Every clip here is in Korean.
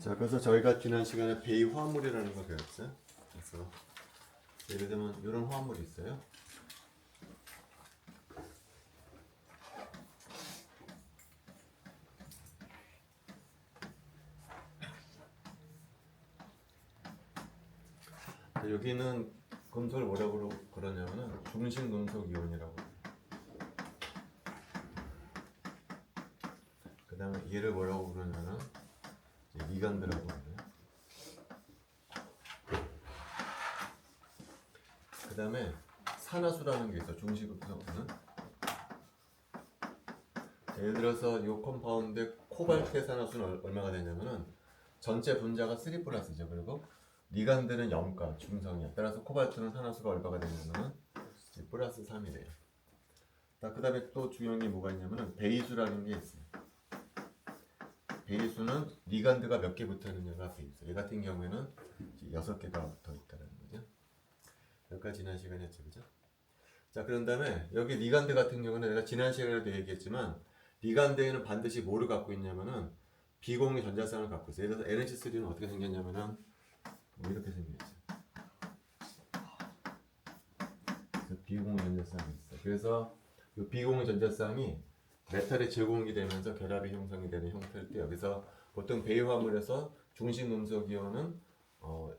자, 그래서 저희가 지난 시간에 베이 화합물이라는 거 배웠죠. 그래서 예를 들면 이런 화합물이 있어요. 여기는 금속을 뭐라고 그러냐면은 중性금속 이온이라고. 그 다음에 얘를 뭐라고 부르냐면 리간드라고 해요. 그 다음에 산화수라는 게 있어. 중식 금속은. 예를 들어서 이 컴파운드 코발트 산화수는 얼마가 되냐면은 전체 분자가 3 플러스죠. 그리고 리간드는 0가 중성이야. 따라서 코발트는 산화수가 얼마가 되냐면은 플러스 3이 돼요. 그 다음에 또 중요한 게 뭐가 있냐면은 베이수라는 게 있어요. 베이수는 리간드가 몇 개 붙어 있느냐가 베이수. 얘 같은 경우에는 6개가 붙어 있다는 거죠. 여기까지 지난 시간에 했죠, 그죠? 자, 그런 다음에 여기 리간드 같은 경우는 내가 지난 시간에도 얘기했지만 리간드에는 반드시 뭐를 갖고 있냐면은 비공유 전자쌍을 갖고 있어요. 예를 들어서 NH3는 어떻게 생겼냐면은 뭐 이렇게 생겼죠. 그래서 비공유 전자쌍이 있어요. 그래서 이 비공유 전자쌍이 메탈의 제공이 되면서 결합이 형성이 되는 형태일 때 여기서 보통 베이 화물에서 중심 금속 이온은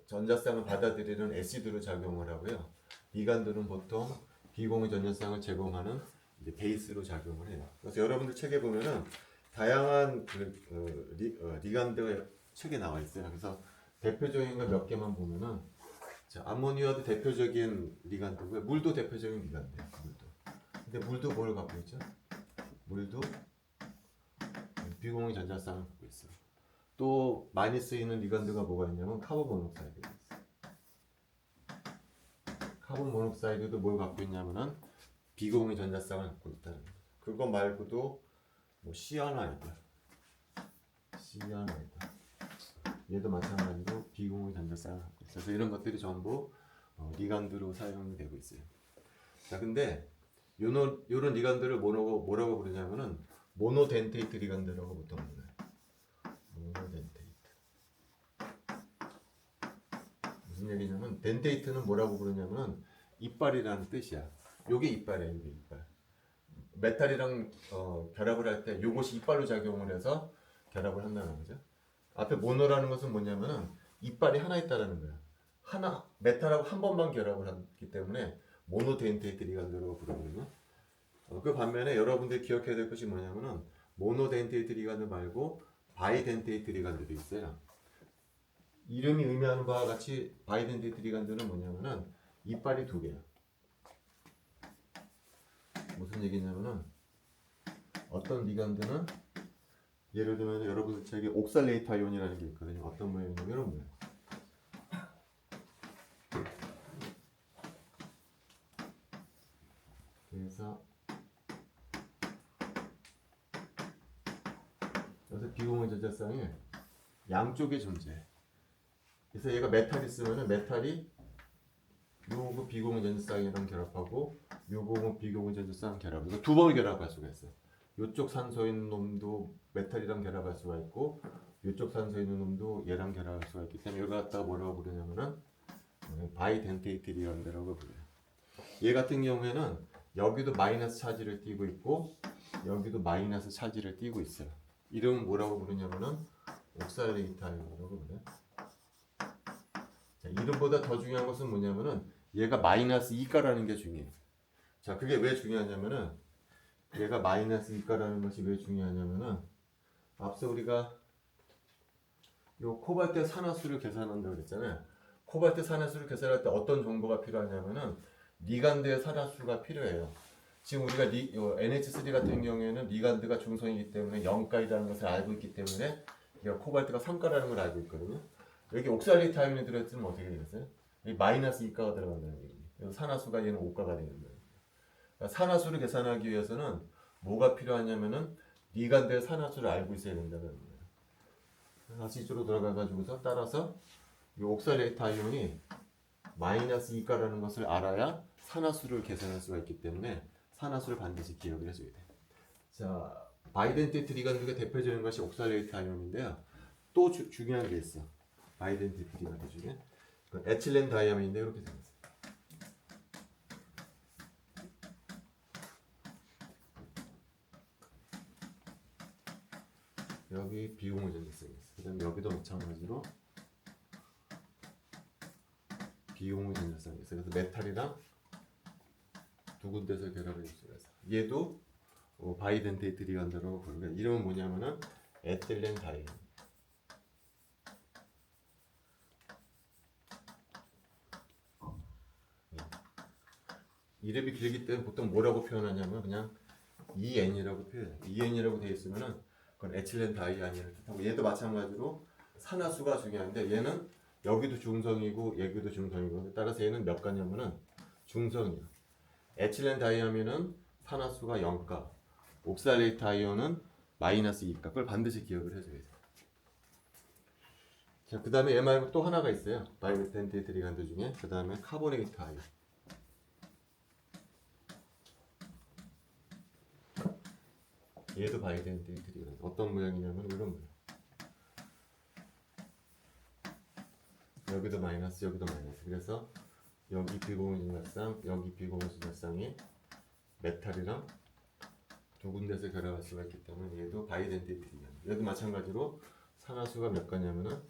전자쌍을 받아들이는 애시드로 작용을 하고요. 리간드는 보통 비공유 전자쌍을 제공하는 이제 베이스로 작용을 해요. 그래서 여러분들 책에 보면은 다양한 리간드 책에 나와 있어요. 그래서 대표적인 거 몇 개만 보면은 자, 암모니아도 대표적인 리간드고요. 물도 대표적인 리간드예요. 물도. 근데 물도 뭘 갖고 있죠? 물도 비공유 전자쌍을 갖고 있어요. 또 많이 쓰이는 리간드가 뭐가 있냐면 카본 모녹사이드가 있어요. 카본 모녹사이드도 뭘 갖고 있냐면은 비공유 전자쌍을 갖고 있다는 거죠. 그거 말고도 뭐 시아나이드 얘도 마찬가지로 비공유 전자쌍을 갖고 있어요. 그래서 이런 것들이 전부 리간드로 사용이 되고 있어요. 자, 근데 요런 리간드를 뭐라고 부르냐면은 모노덴테이트 리간드라고 보통 불러요. 모노덴테이트. 무슨 얘기냐면 덴테이트는 뭐라고 부르냐면은 이빨이라는 뜻이야. 요게 이빨이야, 요게 이빨. 메탈이랑 결합을 할 때 요것이 이빨로 작용을 해서 결합을 한다는 거죠. 앞에 모노라는 것은 뭐냐면은 이빨이 하나 있다라는 거야. 하나 메탈하고 한 번만 결합을 하기 때문에 모노덴테이트 리간드라고 부르거든요. 그 반면에 여러분들이 기억해야 될 것이 뭐냐면은 모노덴테이트 리간드 말고 바이덴테이트 리간드도 있어요. 이름이 의미하는 바와 같이 바이덴테이트 리간드는 뭐냐면은 이빨이 2개야. 무슨 얘기냐면은 어떤 리간드는 예를 들면 여러분들 책에 옥살레이트 아이온이라는 게 있거든요. 어떤 모양이냐면 이런 모양. 그래서 여기서 비공유 전자쌍이 양쪽에 존재해. 그래서 얘가 메탈이 있으면은 메탈이 요거 비공유 전자쌍이랑 결합하고 요거 비공유 전자쌍 결합. 이거 2번을 결합할 수가 있어요. 요쪽 산소 있는 놈도 메탈이랑 결합할 수가 있고 요쪽 산소 있는 놈도 얘랑 결합할 수가 있기 때문에 이걸 갖다가 뭐라고 부르냐면은 바이덴테이트 리간드라고 불러요. 얘 같은 경우에는 여기도 마이너스 차지를 띠고 있고 여기도 마이너스 차지를 띠고 있어요. 이름은 뭐라고 부르냐면은 옥살레이트 아이온이라고 불러요. 자, 이름보다 더 중요한 것은 뭐냐면은 얘가 마이너스 2가라는 게 중요해요. 자, 그게 왜 중요하냐면은 얘가 마이너스 2가라는 것이 왜 중요하냐면은 앞서 우리가 요 코발트 산화수를 계산한다고 그랬잖아요. 코발트 산화수를 계산할 때 어떤 정보가 필요하냐면은 리간드의 산화수가 필요해요. 지금 우리가 NH3 같은 경우에는 리간드가 중성이기 때문에 0가이라는 것을 알고 있기 때문에 코발트가 3가라는 걸 알고 있거든요. 여기 옥살레이트 아이온이 들어있으면 어떻게 되겠어요? 여기 마이너스 2가가 들어간다는 얘기예요. 그래서 산화수가 얘는 5가가 되는 거예요. 그러니까 산화수를 계산하기 위해서는 뭐가 필요하냐면은 리간드의 산화수를 알고 있어야 된다는 거예요. 다시 이쪽으로 들어가가지고서 따라서 이 옥살레이트 아이온이 마이너스 2가라는 것을 알아야 산화수를 계산할 수가 있기 때문에 산화수를 반드시 기억을 해줘야 돼. 자, 바이덴테이트 리간드가 대표적인 것이 옥살레이트 아이온인데요. 또 중요한 게 있어. 아이덴티티 가드 중에 에틸렌 다이아민인데 이렇게 생겼어. 여기 비호모제니성이 있어. 그다음에 여기도 마찬가지로 비호모제니성이 있어. 그래서 메탈이랑 두 군데서 결합을 입수해서 얘도 바이덴테이트 리간드로 부르고 이름은 뭐냐면은 에틸렌 다이아민. 이름이 길기 때문에 보통 뭐라고 표현하냐면 그냥 EN이라고 표현해. EN이라고 되어 있으면은 그건 에틸렌 다이아민을 뜻하고 얘도 마찬가지로 산화수가 중요한데 얘는 여기도 중성이고 여기도 중성이고 따라서 얘는 몇 가냐면은 중성이야. 에틸렌 다이아민은 산화수가 0가, 옥살레이트 아이온은 마이너스 2가. 그걸 반드시 기억을 해줘야 돼. 자, 그 다음에 얘 말고 또 하나가 있어요. 바이덴테이트 리간드 중에. 그 다음에 카보네이트 아이온. 얘도 바이덴테이트 리간드. 어떤 모양이냐면 이런 모양. 여기도 마이너스, 여기도 마이너스. 그래서 여기 비공유진열상, 여기 비공유진열상이 메탈이랑 두 군데서 결합할 수가 있기 때문에 얘도 바이덴테이트 리간드. 얘도 마찬가지로 산화수가 몇 가냐면은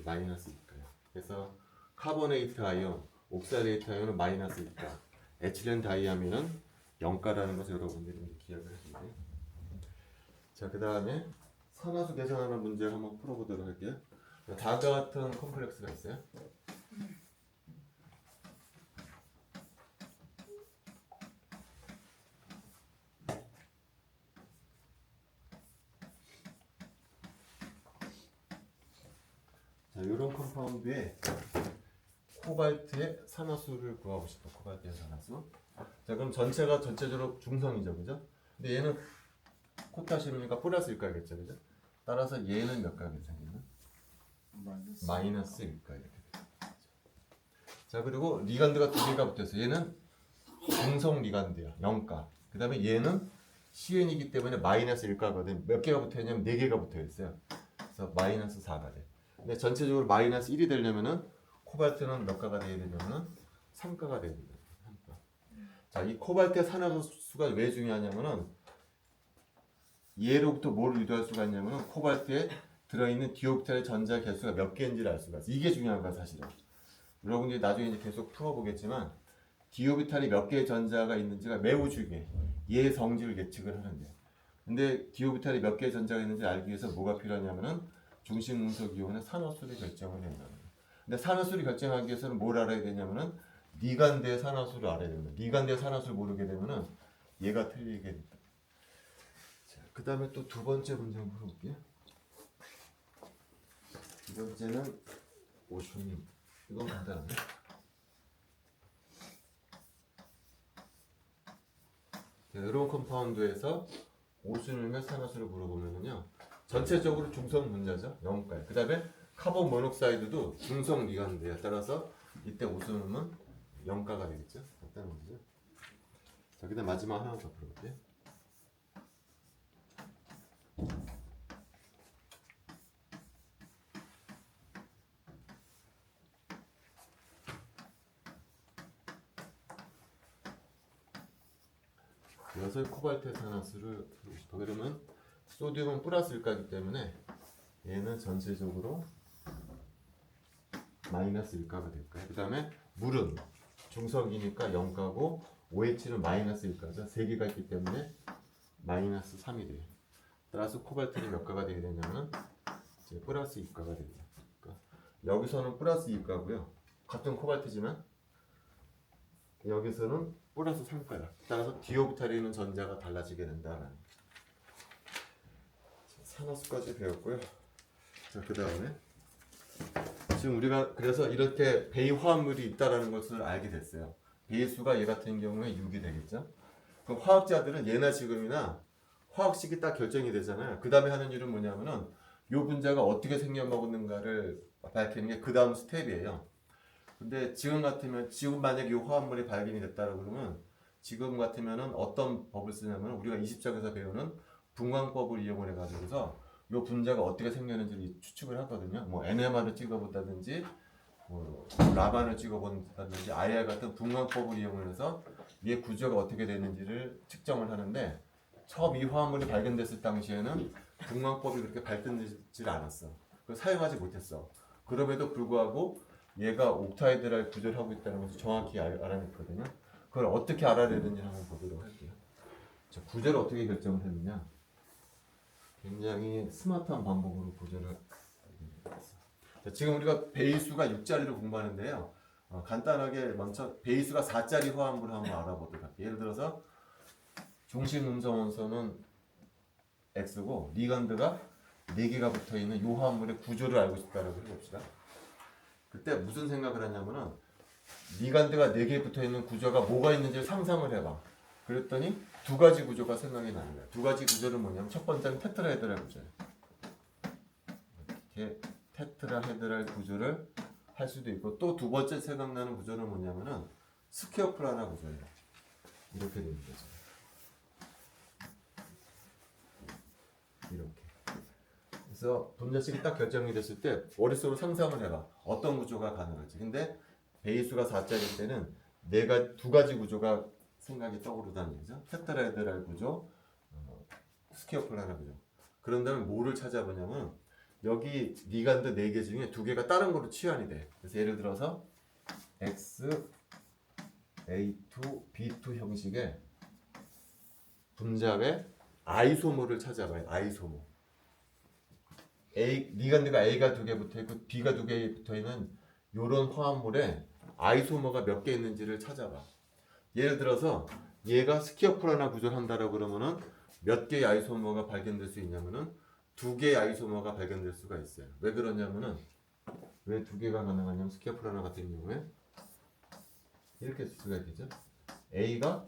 마이너스 2가요. 그래서 카보네이트 아이온, 옥살레이트 아이온은 마이너스 2가, 에틸렌 다이아민은 0가라는 것을 여러분들이 기억을 하시면 돼요. 자, 그 다음에 산화수 계산하는 문제를 한번 풀어보도록 할게요. 다음과 같은 컴플렉스가 있어요. 자, 이런 컴파운드에 코발트의 산화수를 구하고 싶어. 코발트의 산화수. 자, 그럼 전체적으로 중성이죠, 그죠? 근데 얘는 포타시움이니까 플러스일까겠죠, 그죠? 따라서 얘는 몇 가겠죠, 얘는? 마이너스 1가 이렇게 돼요. 자, 그리고 리간드가 두 개가 붙어있어. 얘는 중성 리간드야, 0가. 그 다음에 얘는 CN이기 때문에 마이너스 1가거든. 몇 개가 붙어있냐면 4개가 붙어있어요. 그래서 마이너스 4가 돼. 근데 전체적으로 마이너스 1이 되려면은 코발트는 몇 가가 돼야 되냐면은 3가가 돼야 된다. 3가. 자, 이 코발트의 산화수가 왜 중요하냐면은 얘로부터 뭘 유도할 수가 있냐면은 코발트에 들어있는 디오피탈의 전자 개수가 몇 개인지를 알 수가 있어. 이게 중요한 거야, 사실은. 여러분들이 나중에 이제 계속 풀어보겠지만 디오비탈이 몇 개의 전자가 있는지가 매우 중요해. 얘의 성질을 예측을 하는데. 근데 디오비탈이 몇 개의 전자가 있는지 알기 위해서 뭐가 필요하냐면은 중심 운석 이온의 산화수를 결정을 해야 된다. 근데 산화수를 결정하기 위해서는 뭘 알아야 되냐면은 리간드의 산화수를 알아야 된다. 리간드의 산화수를 모르게 되면은 얘가 틀리게 된다. 자, 그 다음에 또 두 번째 문제 한번 풀어볼게요. 두 번째는 오션님. 이건 간단하네. 이런 컴파운드에서 오순율과 산화수를 물어보면요, 전체적으로 중성 분자죠, 0가. 그 다음에 카본 모녹사이드도 중성 리간드에 따라서 이때 오순율은 0가가 되겠죠. 간단한 문제죠. 자, 그다음 마지막 하나 더 풀어볼게요. 여섯 코발트 산화수를 풀고 싶어. 그러면 소듐은 플러스 1가기 때문에 얘는 전체적으로 마이너스 1가가 될 거예요. 그 다음에 물은 중성이니까 0가고 OH는 마이너스 1가죠. 3개가 있기 때문에 마이너스 3이 돼요. 따라서 코발트는 몇 가가 되게 되냐면 이제 플러스 2가가 됩니다. 그러니까 여기서는 플러스 2가고요. 같은 코발트지만 여기서는 플러스 3가다. 따라서 디오비탈에 있는 전자가 달라지게 된다라는 거죠. 산화수까지 배웠고요. 자, 그 다음에 지금 우리가 그래서 이렇게 베이 화합물이 있다라는 것을 알게 됐어요. 베이수가 얘 같은 경우에 6이 되겠죠. 그럼 화학자들은 예나 지금이나 화학식이 딱 결정이 되잖아요. 그 다음에 하는 일은 뭐냐면은 이 분자가 어떻게 생겨먹었는가를 밝히는 게 그 다음 스텝이에요. 근데 지금 같으면 지금 만약에 이 화합물이 발견이 됐다고 그러면 지금 같으면은 어떤 법을 쓰냐면 우리가 20장에서 배우는 분광법을 이용을 해가지고서 이 분자가 어떻게 생겼는지를 추측을 하거든요. 뭐 NMR을 찍어본다든지 뭐 라반을 찍어본다든지 IR 같은 분광법을 이용을 해서 위의 구조가 어떻게 되는지를 측정을 하는데 처음 이 화합물이 발견됐을 당시에는 분광법이 그렇게 발전되질 않았어. 그걸 사용하지 못했어. 그럼에도 불구하고 얘가 옥타이드랄 구조를 하고 있다는 것을 정확히 알아냈거든요. 그걸 어떻게 알아내는지 한번 보도록 할게요. 자, 구조를 어떻게 결정을 했느냐. 굉장히 스마트한 방법으로 구조를 했어. 자, 지금 우리가 배수가 6자리를 공부하는데요. 간단하게 먼저 배수가 4자리 화합물을 한번 알아보도록 할게요. 예를 들어서 중심 음성 원소는 X고 리간드가 4개가 붙어있는 이 화합물의 구조를 알고 싶다라고 해봅시다. 그때 무슨 생각을 하냐면은 리간드가 4개 붙어있는 구조가 뭐가 있는지를 상상을 해봐. 그랬더니 두 가지 구조가 생각이 나는 거야. 두 가지 구조는 뭐냐면 첫 번째는 테트라헤드랄 구조예요. 이렇게 테트라헤드랄 구조를 할 수도 있고 또 두 번째 생각나는 구조는 뭐냐면은 스퀘어 플라나 구조예요. 이렇게 되는 거죠. 이렇게. 그래서 분자식이 딱 결정이 됐을 때 머릿속으로 상상을 해봐. 어떤 구조가 가능할지. 근데 배수가 4자일 때는 두 가지 구조가 생각이 떠오르다는 얘기죠. 테트라헤드랄 구조, 스퀘어 플라나 구조. 그런 다음에 뭐를 찾아보냐면 여기 리간드 4개 중에 2개가 다른 거로 치환이 돼. 그래서 예를 들어서 X, A2, B2 형식의 분자의 아이소모를 찾아봐요. 아이소모. 리간드가 A가 2개 붙어있고 B가 2개 붙어있는 이런 화합물에 아이소모가 몇 개 있는지를 찾아봐. 예를 들어서 얘가 스퀘어 플라나 구조를 한다라고 그러면은 몇 개의 아이소모가 발견될 수 있냐면은 2개의 아이소모가 발견될 수가 있어요. 왜 그러냐면은 왜 2개가 가능하냐면 스퀘어 플라나 같은 경우에 이렇게 쓸 수가 있겠죠. A가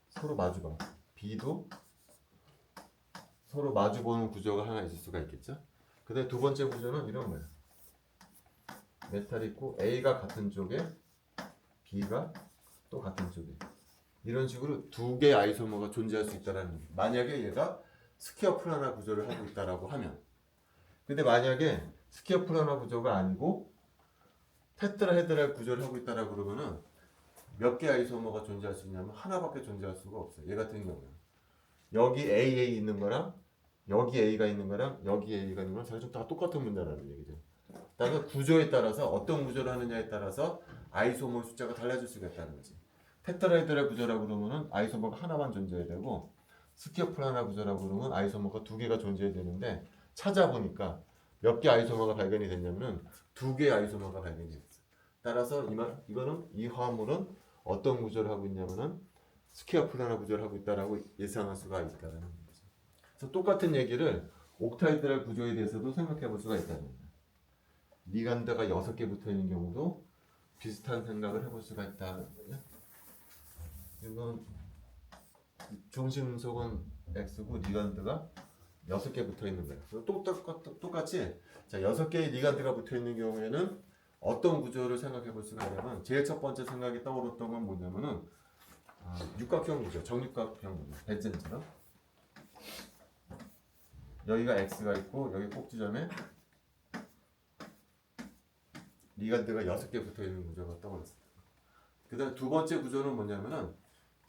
서로 마주봐. B도 서로 마주보는 구조가 하나 있을 수가 있겠죠. 그 다음에 두 번째 구조는 이런 거예요. 메탈이 있고 A가 같은 쪽에 B가 또 같은 쪽에 이런 식으로 2개의 아이소모가 존재할 수 있다는 얘기. 만약에 얘가 스퀘어 플라나 구조를 하고 있다라고 하면 근데 만약에 스퀘어 플라나 구조가 아니고 테트라헤드랄 구조를 하고 있다라고 그러면은 몇 개의 아이소모가 존재할 수 있냐면 하나밖에 존재할 수가 없어요. 얘 같은 경우는 여기 AA 있는 거랑 여기 A가 있는 거랑 여기 A가 있는 거랑 사실 다 똑같은 문제라는 얘기죠. 따라서 구조에 따라서 어떤 구조를 하느냐에 따라서 아이소모 숫자가 달라질 수가 있다는 거지. 테트라헤드랄 구조라고 그러면은 아이소모가 하나만 존재해야 되고 스퀘어 플라나 구조라고 그러면 아이소모가 2개가 존재해야 되는데 찾아보니까 몇 개 아이소모가 발견이 됐냐면은 2개의 아이소모가 발견이 됐어. 따라서 이거는 이 화합물은 어떤 구조를 하고 있냐면은 스퀘어 플라나 구조를 하고 있다라고 예상할 수가 있다는 거죠. 그래서 똑같은 얘기를 옥타이드랄 구조에 대해서도 생각해 볼 수가 있다는 거예요. 리간드가 6개 붙어 있는 경우도 비슷한 생각을 해볼 수가 있다는 거예요. 이건 중심 음속은 X고 리간드가 6개 붙어 있는 거예요. 똑같이 자 6개의 리간드가 붙어 있는 경우에는 어떤 구조를 생각해 볼 수가 있냐면 제일 첫 번째 생각이 떠올랐던 건 뭐냐면은 육각형 구조, 정육각형 구조, 벤젠처럼 여기가 X가 있고 여기 꼭지점에 리간드가 6개 붙어 있는 구조가 떠올랐어요. 그 다음 두 번째 구조는 뭐냐면은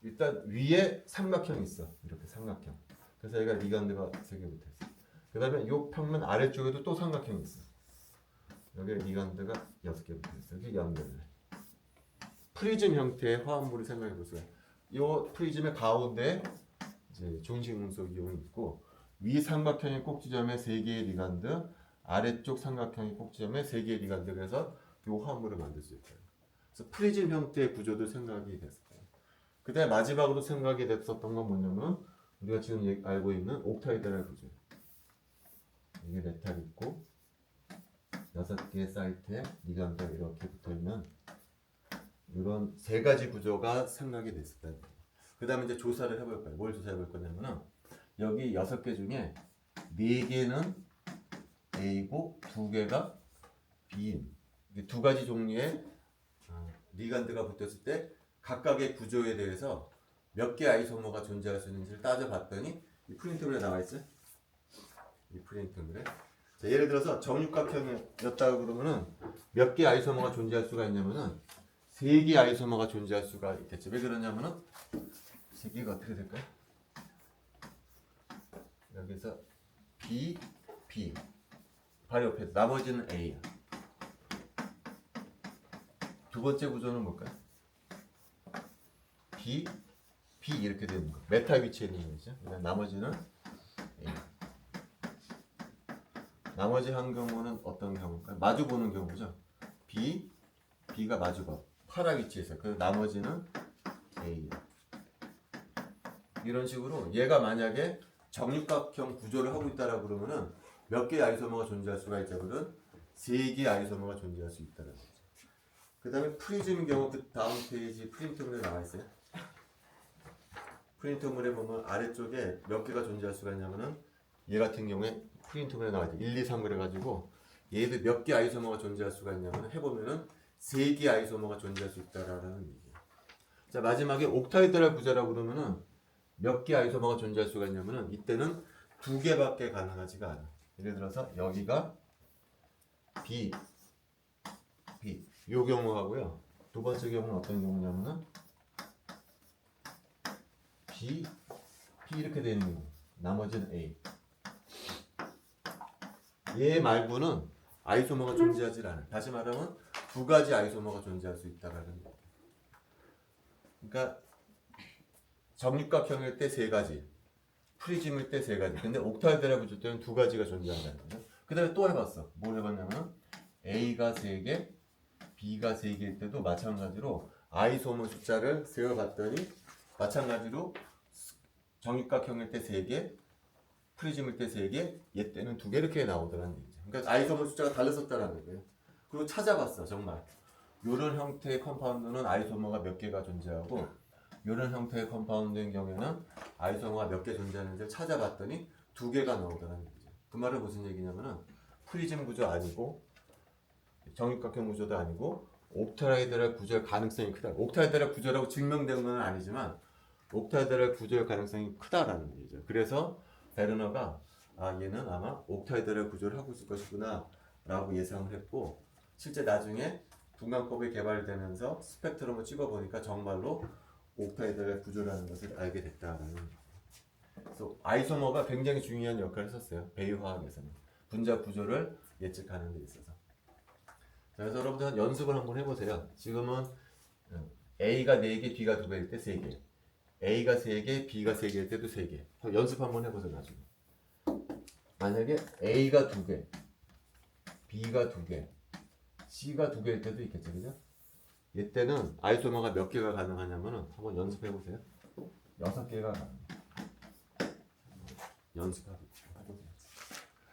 일단 위에 삼각형이 있어. 이렇게 삼각형. 그래서 여기가 리간드가 3개 붙어 있어. 그 다음에 이 평면 아래쪽에도 또 삼각형이 있어. 여기 리간드가 6개 붙어 있어. 이렇게 연결해. 프리즘 형태의 화합물을 생각해 보세요. 이 프리즘의 가운데 이제 중심 음속 이온이 있고 위 삼각형의 꼭지점에 3개의 리간드, 아래쪽 삼각형의 꼭지점에 3개의 리간드 그래서 이 화합물을 만들 수 있어요. 그래서 프리즘 형태의 구조도 생각이 됐어요. 그 다음에 마지막으로 생각이 됐었던 건 뭐냐면 우리가 지금 알고 있는 옥타이드랄 구조. 이게 메탈이 있고 6개의 사이트에 리간드가 이렇게 붙어있는 이런 3가지 구조가 생각이 됐을 때 그 다음에 이제 조사를 해볼 거예요. 뭘 조사해 볼 거냐면은 여기 6개 중에 4개는 A고 2개가 B인 이게 2가지 종류의 리간드가 붙었을 때 각각의 구조에 대해서 몇 개 아이소모가 존재할 수 있는지를 따져봤더니 이 프린트물에 나와 있어요. 이 프린트물에. 자, 예를 들어서 정육각형이었다 그러면은 몇 개 아이소머가 존재할 수가 있냐면은 3개 아이소머가 존재할 수가 있겠죠. 왜 그러냐면은 3개가 어떻게 될까요? 여기서 B, B 바로 옆에 나머지는 A야. 두 번째 구조는 뭘까요? B, B 이렇게 되는 거. 메타 위치에 있는 거죠. 나머지는 A. 나머지 한 경우는 어떤 경우일까요? 마주 보는 경우죠. B, B가 마주봐. 파라 위치에서. 그 나머지는 A. 이런 식으로 얘가 만약에 정육각형 구조를 하고 있다라고 그러면은 몇 개의 아이소머가 존재할 수가 있다고는 3개의 아이소머가 존재할 수 있다는 거죠. 그 다음에 프리즘인 경우 그 다음 페이지 프린트물에 나와 있어요. 프린트물에 보면 아래쪽에 몇 개가 존재할 수가 있냐면은 얘 같은 경우에 프린트물에 나와 있죠. 1, 2, 3 그래가지고 얘들 몇 개 아이소머가 존재할 수가 있냐면 해보면은 3개 아이소머가 존재할 수 있다라는 얘기예요. 자, 마지막에 옥타이드랄 구조라고 그러면은 몇 개 아이소머가 존재할 수가 있냐면은 이때는 2개밖에 가능하지가 않아. 예를 들어서 여기가 B, B 요 경우하고요. 두 번째 경우는 어떤 경우냐면은 B, B 이렇게 되는 경우. 나머지는 A. 얘 말고는 아이소머가 존재하지 않아. 다시 말하면 2가지 아이소머가 존재할 수 있다라는 거예요. 그러니까 정육각형일 때 3가지, 프리즘일 때 3가지. 근데 옥타이드라 구조 때는 2가지가 존재한다는 거죠. 그 다음에 또 해봤어. 뭘 해봤냐면 A가 3개, B가 3개일 때도 마찬가지로 아이소머 숫자를 세어봤더니 마찬가지로 정육각형일 때 3개, 프리즘일 때 3개, 얘 때는 2개 이렇게 나오더라는 얘기죠. 그러니까 아이소머 숫자가 달랐었다는 거예요. 그리고 찾아봤어. 정말 이런 형태의 컴파운드는 아이소머가 몇 개가 존재하고 이런 형태의 컴파운드인 경우에는 아이소머가 몇 개 존재하는지를 찾아봤더니 2개가 나오더라는 얘기죠. 그 말은 무슨 얘기냐면은 프리즘 구조 아니고 정육각형 구조도 아니고 옥타이드랄 구조의 가능성이 크다. 옥타이드랄 구조라고 증명된 건 아니지만 옥타이드랄 구조의 가능성이 크다라는 얘기죠. 그래서 베르너가 얘는 아마 옥타이드랄 구조를 하고 있을 것이구나 라고 예상을 했고 실제 나중에 분광법이 개발되면서 스펙트럼을 찍어보니까 정말로 옥타이드랄 구조라는 것을 알게 됐다라는 거예요. 그래서 아이소머가 굉장히 중요한 역할을 했었어요. 배유화학에서는 분자 구조를 예측하는 데 있어서. 자, 그래서 여러분들 연습을 한번 해보세요. 지금은 A가 4개, B가 2개일 때 3개, A가 3개, B가 3개일 때도 3개. 연습 한번 해보세요. 나중에 만약에 A가 2개, B가 2개, C가 2개일 때도 있겠죠, 그죠? 이때는 아이소머가 몇 개가 가능하냐면은 한번 연습해보세요. 6개가 가능해요. 연습해보세요.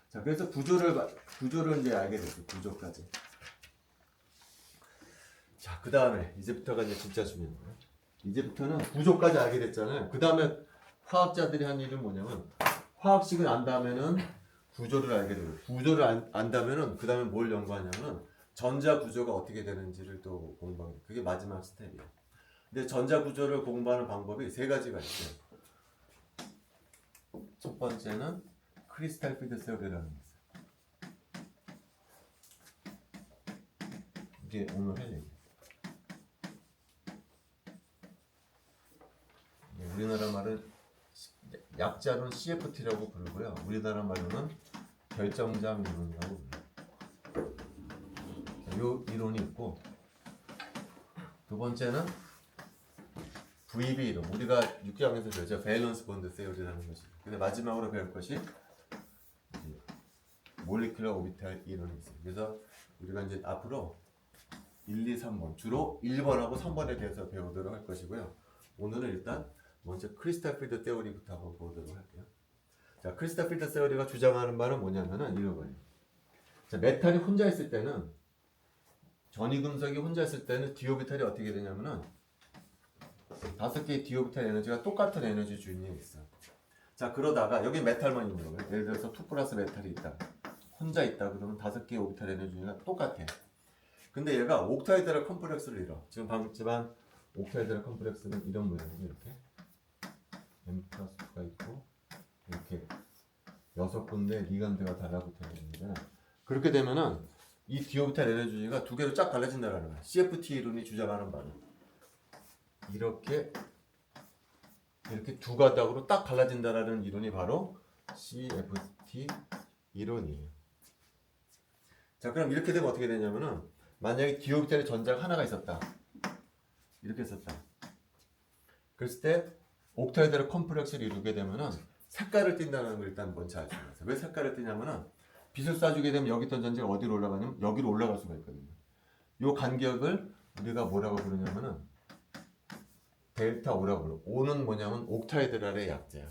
자, 그래서 구조를 이제 알게 됐어요. 구조까지. 자, 그 다음에 이제부터가 이제 진짜 중요한 거예요. 이제부터는 구조까지 알게 됐잖아요. 그 다음에 화학자들이 한 일은 뭐냐면 화학식을 안다면은 구조를 알게 되고 구조를 안다면은 그 다음에 뭘 연구하냐면은 전자 구조가 어떻게 되는지를 또 공부하는 거예요. 그게 마지막 스텝이에요. 근데 전자 구조를 공부하는 방법이 3가지가 있어요. 첫 번째는 크리스탈 필드 세어리라는 게 있어요. 이게 오늘 할 얘기. 우리나라 말은 약자로는 CFT라고 부르고요. 우리나라 말로는 결정장 이론이라고 불러요. 이 이론이 있고 두 번째는 VB 이론. 우리가 6학년에서 배웠죠. 밸런스 본드 세어리라는 것이. 근데 마지막으로 배울 것이 몰리큘러 오비탈 이론이 있어요. 그래서 우리가 이제 앞으로 1, 2, 3번 주로 1번하고 3번에 대해서 배우도록 할 것이고요. 오늘은 일단 먼저 크리스탈 필드 세어리부터 한번 보도록 할게요. 자, 크리스탈 필드 세어리가 주장하는 바는 뭐냐면은 이런 거예요. 자, 메탈이 혼자 있을 때는 전이금속이 혼자 있을 때는 d 오비탈이 어떻게 되냐면은 5개의 d 오비탈 에너지가 똑같은 에너지 주인이 있어. 자, 그러다가 여기 메탈만 있는 거예요. 예를 들어서 2 플러스 메탈이 있다. 혼자 있다 그러면 5개의 오비탈 에너지 주인이 똑같아. 근데 얘가 옥타이드랄 컴플렉스를 이뤄. 지금 방금 봤지만 옥타이드랄 컴플렉스는 이런 모양이에요. 이렇게 M 플러스 2가 있고 이렇게 6군데 리간드가 달라붙어야 됩니다. 그렇게 되면은 이 d 오비탈 에너지 주기가 두 개로 쫙 갈라진다는 거야. CFT 이론이 주장하는 바는 이렇게 두 가닥으로 딱 갈라진다라는 이론이 바로 CFT 이론이에요. 자, 그럼 이렇게 되면 어떻게 되냐면은 만약에 d 오비탈의 전자가 하나가 있었다. 이렇게 썼다. 그랬을 때 옥타이드를 컴플렉스를 이루게 되면은 색깔을 띈다는 걸 일단 먼저 알수 있어요. 왜 색깔을 띠냐면은 빛을 쏴주게 되면 여기 있던 전자가 어디로 올라가냐면 여기로 올라갈 수가 있거든요. 이 간격을 우리가 뭐라고 부르냐면은 델타 O라고 불러. O는 뭐냐면 옥타이드랄의 약자야.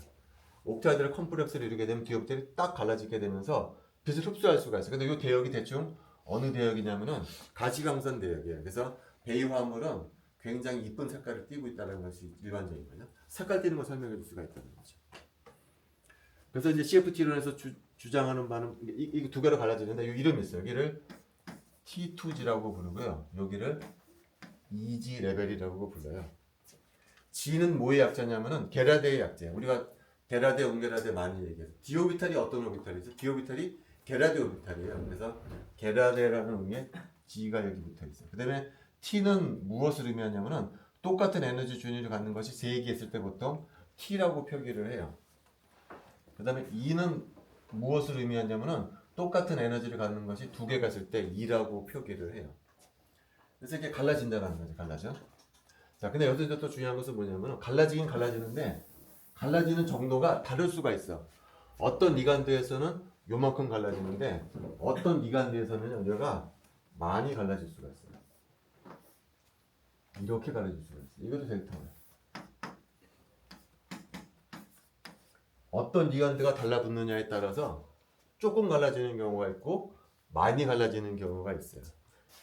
옥타이드를 컴플렉스를 이루게 되면 뒤엎들이 딱 갈라지게 되면서 빛을 흡수할 수가 있어요. 근데 이 대역이 대충 어느 대역이냐면은 가시광선 대역이에요. 그래서 베이 화물은 굉장히 이쁜 색깔을 띠고 있다는 것이 일반적인 거죠. 색깔 띠는 걸 설명해 줄 수가 있다는 거죠. 그래서 이제 CFT 이론에서 주장하는 바는 이게 두 개로 갈라지는데 이 이름이 있어요. 여기를 T2G라고 부르고요. 여기를 EG 레벨이라고 불러요. G는 뭐의 약자냐면은 게라데의 약자예요. 우리가 게라데, 온게라데 많이 얘기해서 d 오비탈이 어떤 오비탈이죠? d 오비탈이 게라데 오비탈이에요. 그래서 게라데라는 의미에 G가 여기 붙어 있어요. 그다음에 T는 무엇을 의미하냐면은 똑같은 에너지 준위를 갖는 것이 세 개 있을 때 보통 T라고 표기를 해요. 그다음에 E는 무엇을 의미하냐면은 똑같은 에너지를 갖는 것이 두 개가 있을 때 E라고 표기를 해요. 그래서 이게 갈라진다는 거죠. 갈라져. 자, 근데 여기서 또 중요한 것은 뭐냐면 갈라지긴 갈라지는데 갈라지는 정도가 다를 수가 있어. 어떤 리간드에서는 요만큼 갈라지는데 어떤 리간드에서는 얘가 많이 갈라질 수가 있어요. 이렇게 갈라질 수가 있어요. 이것도 델타예요. 어떤 리간드가 달라붙느냐에 따라서 조금 갈라지는 경우가 있고 많이 갈라지는 경우가 있어요.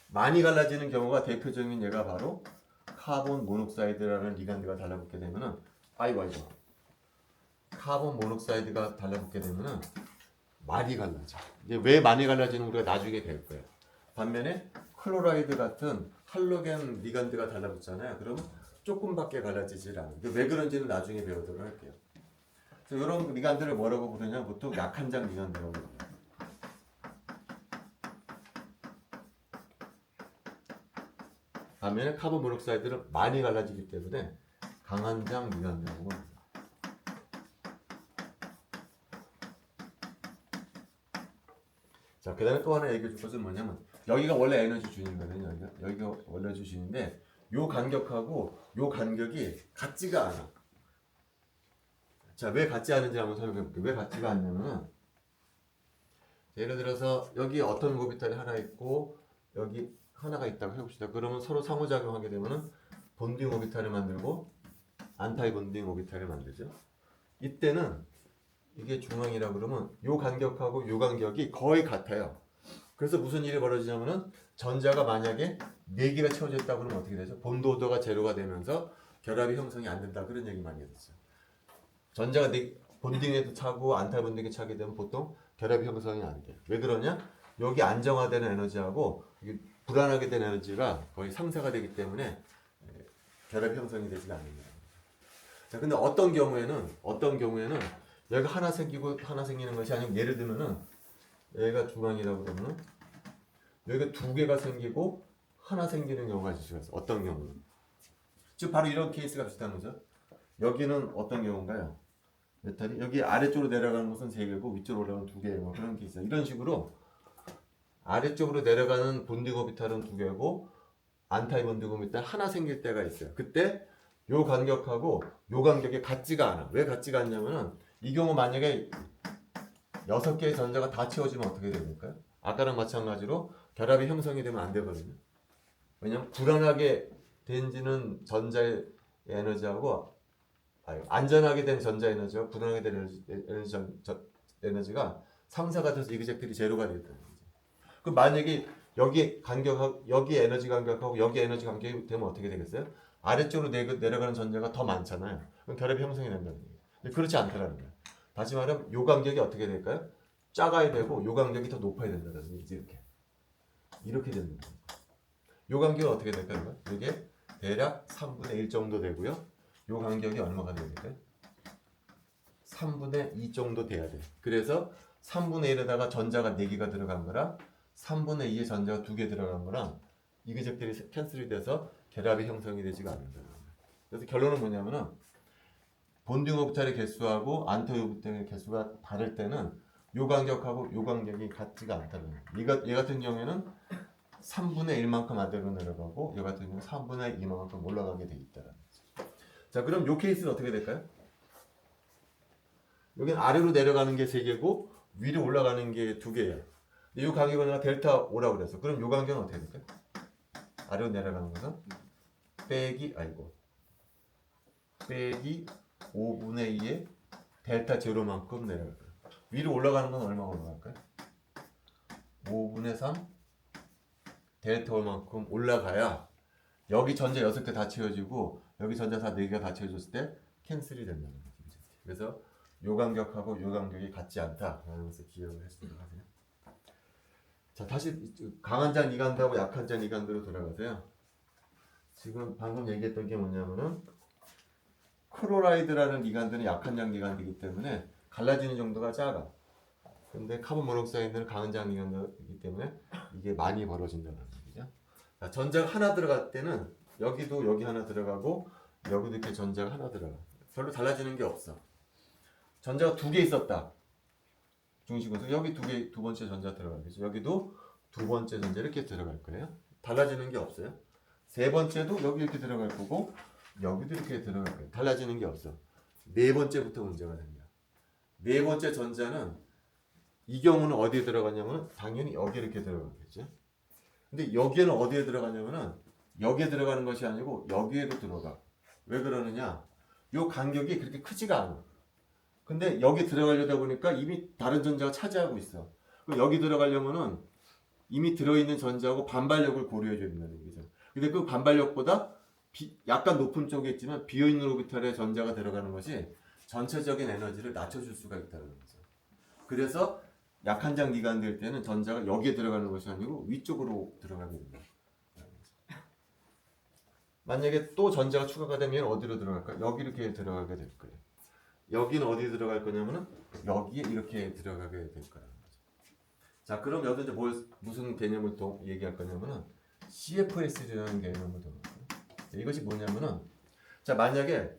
많이 갈라지는 경우가 대표적인 예가 바로 카본 모녹사이드라는 리간드가 달라붙게 되면은 아이고 카본 모녹사이드가 달라붙게 되면은 많이 갈라져. 이제 왜 많이 갈라지는 우리가 나중에 배울 거예요. 반면에 클로라이드 같은 할로겐 리간드가 달라붙잖아요. 그러면 조금밖에 갈라지질 않아요. 왜 그런지는 나중에 배우도록 할게요. 그래서 이런 리간드를 뭐라고 부르냐면 보통 약한 장 리간드라고 부르요. 반면에 카본 모녹사이드는 많이 갈라지기 때문에 강한 장 리간드라고 합니다. 자, 그 다음에 또 하나 얘기해 줄 것은 뭐냐면 여기가 원래 에너지 준이거든요. 여기가 원래 에너지 준인데 요 간격하고 요 간격이 같지가 않아. 자, 왜 같지 않은지 한번 설명해 볼게요. 왜 같지가 않냐면 예를 들어서 여기 어떤 오비탈이 하나 있고 여기 하나가 있다고 해봅시다. 그러면 서로 상호작용하게 되면은 본딩 오비탈을 만들고 안타이 본딩 오비탈을 만들죠. 이때는 이게 중앙이라 그러면 요 간격하고 요 간격이 거의 같아요. 그래서 무슨 일이 벌어지냐면은 전자가 만약에 4개가 채워져 있다고 그러면 어떻게 되죠? 본도도가 제로가 되면서 결합이 형성이 안 된다. 그런 얘기 많이 했었죠. 전자가 본딩에도 차고 안타 본딩에 차게 되면 보통 결합이 형성이 안 돼요. 왜 그러냐? 여기 안정화되는 에너지하고 불안하게 된 에너지가 거의 상쇄가 되기 때문에 결합이 형성이 되지가 않는다. 자, 근데 어떤 경우에는 얘가 하나 생기고 하나 생기는 것이 아니고 예를 들면은 얘가 중앙이라고 그러면은 여기가 두 개가 생기고 하나 생기는 경우가 있을 수가 있어. 어떤 경우는 즉 바로 이런 케이스가 비슷한 거죠. 여기는 어떤 경우인가요? 메탈이 여기 아래쪽으로 내려가는 것은 3개고 위쪽으로 올라가는 2개예요. 뭐 그런 게 있어요. 이런 식으로 아래쪽으로 내려가는 본딩 오비탈은 2개고 안타이 본딩 오비탈 하나 생길 때가 있어요. 그때 요 간격하고 요 간격이 같지가 않아. 왜 같지가 않냐면은 이 경우 만약에 6개의 전자가 다 채워지면 어떻게 됩니까? 아까랑 마찬가지로 결합이 형성이 되면 안 되거든요. 왜냐면 불안하게 된지는 전자의 에너지하고 안전하게 된 전자 에너지와 불안하게 된 에너지가 상사가 돼서 이그젝트리 제로가 되겠다는 거죠. 그럼 만약에 여기 간격하고 여기 에너지 간격하고 여기 에너지 간격이 되면 어떻게 되겠어요? 아래쪽으로 내려가는 전자가 더 많잖아요. 그럼 결합이 형성이 된다는 거예요. 근데 그렇지 않다라는 거예요. 다시 말하면 요 간격이 어떻게 될까요? 작아야 되고 요 간격이 더 높아야 된다는 얘기죠. 이렇게 되는 거예요. 요 간격은 어떻게 될까요? 이게 대략 3분의 1 정도 되고요. 요 간격이 얼마가 될까요? 3분의 2 정도 돼야 돼. 그래서 3분의 1에다가 전자가 4개가 들어간 거랑 3분의 2에 전자가 2개 들어간 거랑 이그적들이 캔슬이 돼서 결합이 형성이 되지가 않는다. 그래서 결론은 뭐냐면은 본딩 오비탈의 개수하고 안토 오비탈의 개수가 다를 때는 요 간격하고 요 간격이 같지가 않다는 거예요. 얘 같은 경우에는 3분의 1만큼 아래로 내려가고 얘 같은 경우는 3분의 2만큼 올라가게 돼 있다는 거죠. 자, 그럼 요 케이스는 어떻게 될까요? 여기는 아래로 내려가는 게 3개고 위로 올라가는 게 2개예요. 이 간격은 내가 델타 오라고 그랬어. 그럼 요 간격은 어떻게 될까요? 아래로 내려가는 것은 빼기 5분의 2의 델타 제로만큼 내려갈 거예요. 위로 올라가는 건 얼마 올라갈까요? 5분의 3 델타 만큼 올라가야 여기 전자 6개 다 채워지고 여기 전자 4개가 다 채워졌을 때 캔슬이 된다는 거죠. 그래서 요 간격하고 요 간격이 같지 않다라는 것을 기억을 했으면 하세요. 자, 다시 강한 잔 이간도하고 약한 잔 이간도로 돌아가세요. 지금 방금 얘기했던 게 뭐냐면은 클로라이드라는 이간도는 약한 장 이간도이기 때문에 갈라지는 정도가 작아. 근데 카본 모노옥사이드는 강한 장 이간도이기 때문에 이게 많이 벌어진다는 얘기죠. 자, 전자가 하나 들어갈 때는 여기도 여기 하나 들어가고 여기도 이렇게 전자가 하나 들어가. 별로 달라지는 게 없어. 전자가 2개 있었다. 중심에서 여기 두 번째 전자 들어가겠죠. 여기도 2번째 전자 이렇게 들어갈 거예요. 달라지는 게 없어요. 3번째도 여기 이렇게 들어갈 거고 여기도 이렇게 들어갈 거예요. 달라지는 게 없어. 4번째부터 문제가 됩니다. 4번째 전자는 이 경우는 어디에 들어가냐면 당연히 여기 이렇게 들어가겠죠. 근데 여기에는 어디에 들어가냐면은 여기에 들어가는 것이 아니고 여기에도 들어가. 왜 그러느냐? 요 간격이 그렇게 크지가 않아. 근데 여기 들어가려다 보니까 이미 다른 전자가 차지하고 있어. 여기 들어가려면은 이미 들어있는 전자하고 반발력을 고려해줘야 된다는 얘기죠. 근데 그 반발력보다 약간 높은 쪽에 있지만 비어있는 오비탈에 전자가 들어가는 것이 전체적인 에너지를 낮춰줄 수가 있다는 거죠. 그래서 약한 장 이간될 때는 전자가 여기에 들어가는 것이 아니고 위쪽으로 들어가게 됩니다. 만약에 또 전자가 추가가 되면 어디로 들어갈까? 여기 이렇게 들어가게 될 거예요. 여기는 어디 들어갈 거냐면은 여기에 이렇게 들어가게 될 거라는 거죠. 자, 그럼 여기서 이제 무슨 개념을 또 얘기할 거냐면은 CFS라는 개념을 또 이것이 뭐냐면은 자, 만약에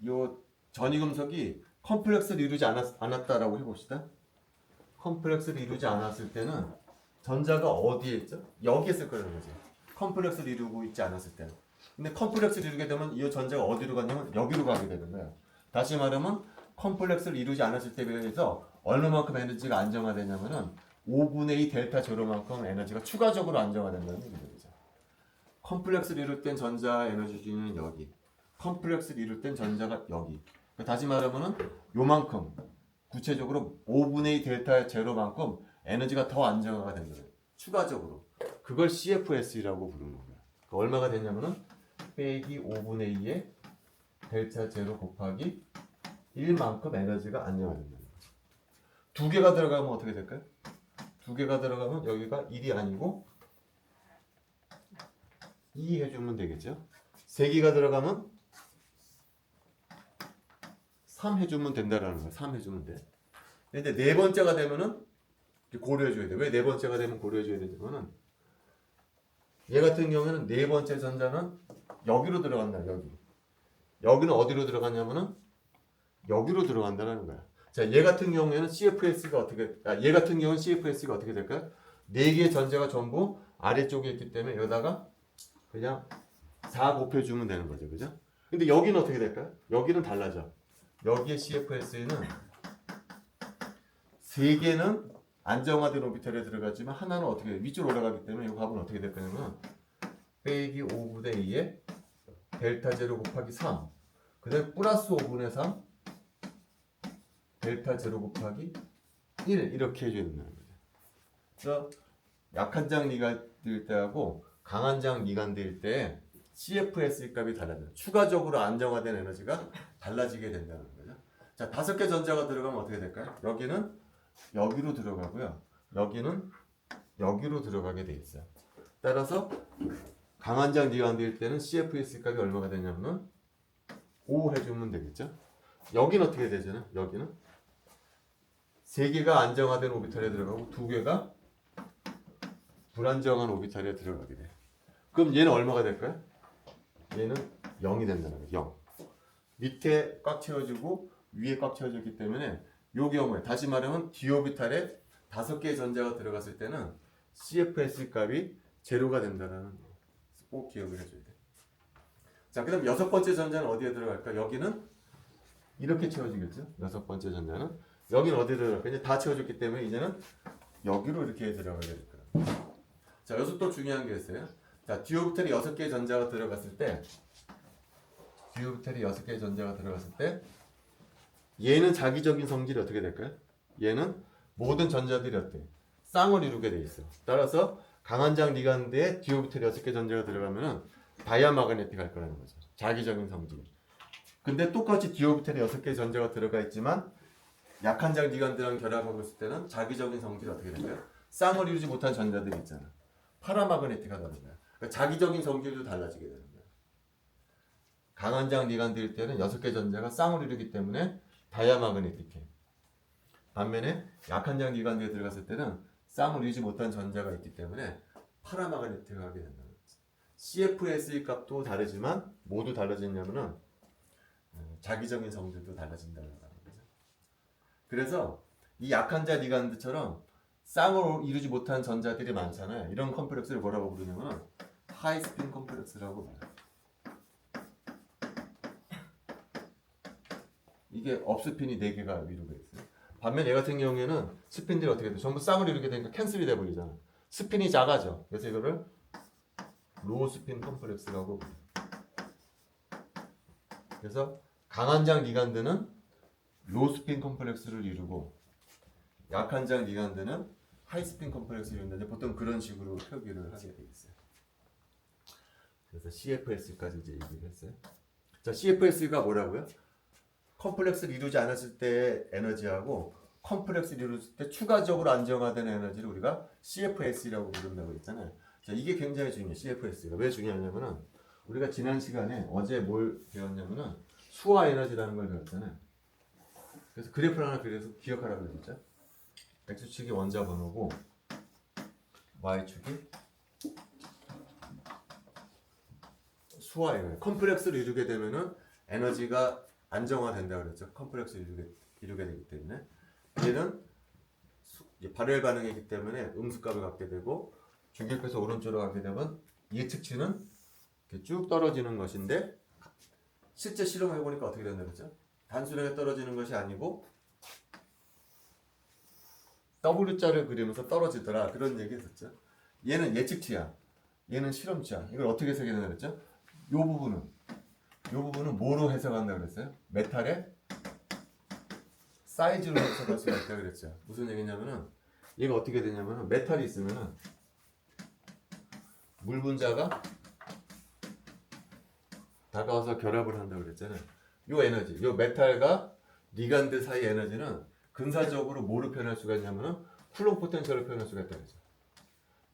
요 전이금속이 컴플렉스를 이루지 않았다라고 해봅시다. 컴플렉스를 이루지 않았을 때는 전자가 어디에 있죠? 여기에 있을 거라는 거지. 컴플렉스를 이루고 있지 않았을 때는. 근데 컴플렉스를 이루게 되면 이 전자가 어디로 가냐면 여기로 가게 되는 거야. 다시 말하면 컴플렉스를 이루지 않았을 때에 비해서 얼마만큼 에너지가 안정화되냐면은 5분의 2 델타 제로만큼 에너지가 추가적으로 안정화된다는 얘기죠. 컴플렉스를 이룰 땐 전자 에너지 주는 여기. 컴플렉스를 이룰 땐 전자가 여기. 다시 말하면은 요만큼 구체적으로 5분의 2 델타 제로만큼 에너지가 더 안정화가 된 거예요. 추가적으로. 그걸 CFS라고 부르는 거예요. 얼마가 되냐면은 빼기 5분의 2의 델타 제로 곱하기 1만큼 에너지가 안정화된다는 거죠. 2개가 들어가면 어떻게 될까요? 2개가 들어가면 여기가 1이 아니고 2 해주면 되겠죠. 3개가 들어가면 3 해주면 된다라는 거예요. 3 해주면 돼. 근데 4번째가 되면은 고려해줘야 돼. 왜 4번째가 되면 고려해줘야 되냐면은 얘 같은 경우에는 4번째 전자는 여기로 들어간다. 여기는 어디로 들어가냐면은 여기로 들어간다는 거야. 자, 얘 같은 경우에는 CFS가 어떻게 될까요? 4개의 전자가 전부 아래쪽에 있기 때문에 여기다가 그냥 4 곱해주면 되는 거죠. 그죠? 근데 여기는 어떻게 될까요? 여기는 달라져. 여기에 CFS는 3개는 안정화된 오비탈에 들어갔지만 하나는 어떻게 위쪽으로 올라가기 때문에 이 값은 어떻게 될 거냐면 빼기 5분의 2에 델타 제로 곱하기 3 그 다음에 플러스 5분의 3 델타 제로 곱하기 1 이렇게 해줘야 된다는 거죠. 그래서 약한 장 이간될 때하고 강한 장 이간될 때 CFS 값이 달라져요. 추가적으로 안정화된 에너지가 달라지게 된다는 거죠. 자, 5개 전자가 들어가면 어떻게 될까요? 여기는 여기로 들어가고요. 여기는 여기로 들어가게 돼 있어요. 따라서 강한 장 이간될 때는 CFS 값이 얼마가 되냐면 5 해주면 되겠죠. 여기는 어떻게 되잖아? 여기는 세 개가 안정화된 오비탈에 들어가고 두 개가 불안정한 오비탈에 들어가게 돼. 그럼 얘는 얼마가 될까요? 얘는 0이 된다는 거예요. 0. 밑에 꽉 채워지고 위에 꽉 채워졌기 때문에 요 경우에 다시 말하면 d 오비탈에 5개의 전자가 들어갔을 때는 CFS 값이 제로가 된다는 거. 꼭 기억을 해줘야 돼. 자, 그다음 6번째 전자는 어디에 들어갈까? 여기는 이렇게 채워지겠죠. 6번째 전자는 여기는 어디에 들어갈까? 이제 다 채워졌기 때문에 이제는 여기로 이렇게 들어가게 될 거야. 자, 여기서 또 중요한 게 있어요. 자, d 오비탈이 6개의 전자가 들어갔을 때 d 오비탈이 6개의 전자가 들어갔을 때 얘는 자기적인 성질이 어떻게 될까요? 얘는 모든 전자들이 어때? 쌍을 이루게 돼 있어. 따라서 강한장 리간드에 d 오비탈이 6개 전자가 들어가면은 다이아마그네틱 할 거라는 거죠. 자기적인 성질. 근데 똑같이 d 오비탈이 6개 전자가 들어가 있지만 약한 장 리간드랑 결합하고 있을 때는 자기적인 성질이 어떻게 될까요? 쌍을 이루지 못한 전자들이 있잖아. 파라마그네틱하다는 거야. 그러니까 자기적인 성질도 달라지게 되는 거야. 강한 장 리간드일 때는 6개 전자가 쌍을 이루기 때문에 다이아마그네틱해. 반면에 약한 장 리간드에 들어갔을 때는 쌍을 이루지 못한 전자가 있기 때문에 파라마그네틱하게 된다는 거지. CFS의 값도 다르지만 모두 달라지냐면은 자기적인 성질도 달라진다는 거죠. 그래서 이 약한 자 리간드처럼 쌍을 이루지 못한 전자들이 많잖아요. 이런 컴플렉스를 뭐라고 부르냐면 하이스핀 컴플렉스라고 불러요. 이게 업스핀이 4개가 이루게 있어요. 반면 얘 같은 경우에는 스핀들이 어떻게 돼? 전부 쌍을 이루게 되니까 캔슬이 돼버리잖아. 스핀이 작아져. 그래서 이거를 로우 스핀 컴플렉스라고 불러요. 그래서 강한 장 리간드는 로우 스핀 컴플렉스를 이루고 약한 장 리간드는 하이스핀 컴플렉스를 이루는데 보통 그런 식으로 표기를 하게 돼 있어요. 그래서 CFS까지 이제 얘기를 했어요. 자, CFS가 뭐라고요? 컴플렉스를 이루지 않았을 때 에너지하고 컴플렉스를 이루었을 때 추가적으로 안정화된 에너지를 우리가 CFS라고 부른다고 했잖아요. 자, 이게 굉장히 중요해요. CFS가 왜 중요하냐면은 우리가 지난 시간에 어제 뭘 배웠냐면은 수화 에너지라는 걸 배웠잖아요. 그래서 그래프를 하나 그려서 기억하라고 그랬죠. X축이 원자 번호고 Y축이 수화 에너지. 컴플렉스를 이루게 되면은 에너지가 안정화된다고 그랬죠. 컴플렉스를 이루게 되기 때문에 얘는 발열 반응이기 때문에 음수값을 갖게 되고 중격에서 오른쪽으로 가게 되면 예측치는 이렇게 쭉 떨어지는 것인데 실제 실험해 보니까 어떻게 된다고 그랬죠? 단순하게 떨어지는 것이 아니고 W자를 그리면서 떨어지더라 그런 얘기 했었죠. 얘는 예측치야. 얘는 실험치야. 이걸 어떻게 해석해야 된다고 그랬죠? 이 부분은 뭐로 해석한다고 그랬어요? 메탈의 사이즈로 해석할 수가 있다고 그랬죠. 무슨 얘기냐면은 얘가 어떻게 되냐면은 메탈이 있으면은 물 분자가 다가와서 결합을 한다고 그랬잖아요. 요 에너지, 요 메탈과 리간드 사이 에너지는 근사적으로 뭐로 표현할 수가 있냐면은 쿨롱 포텐셜로 표현할 수가 있다고 그랬죠.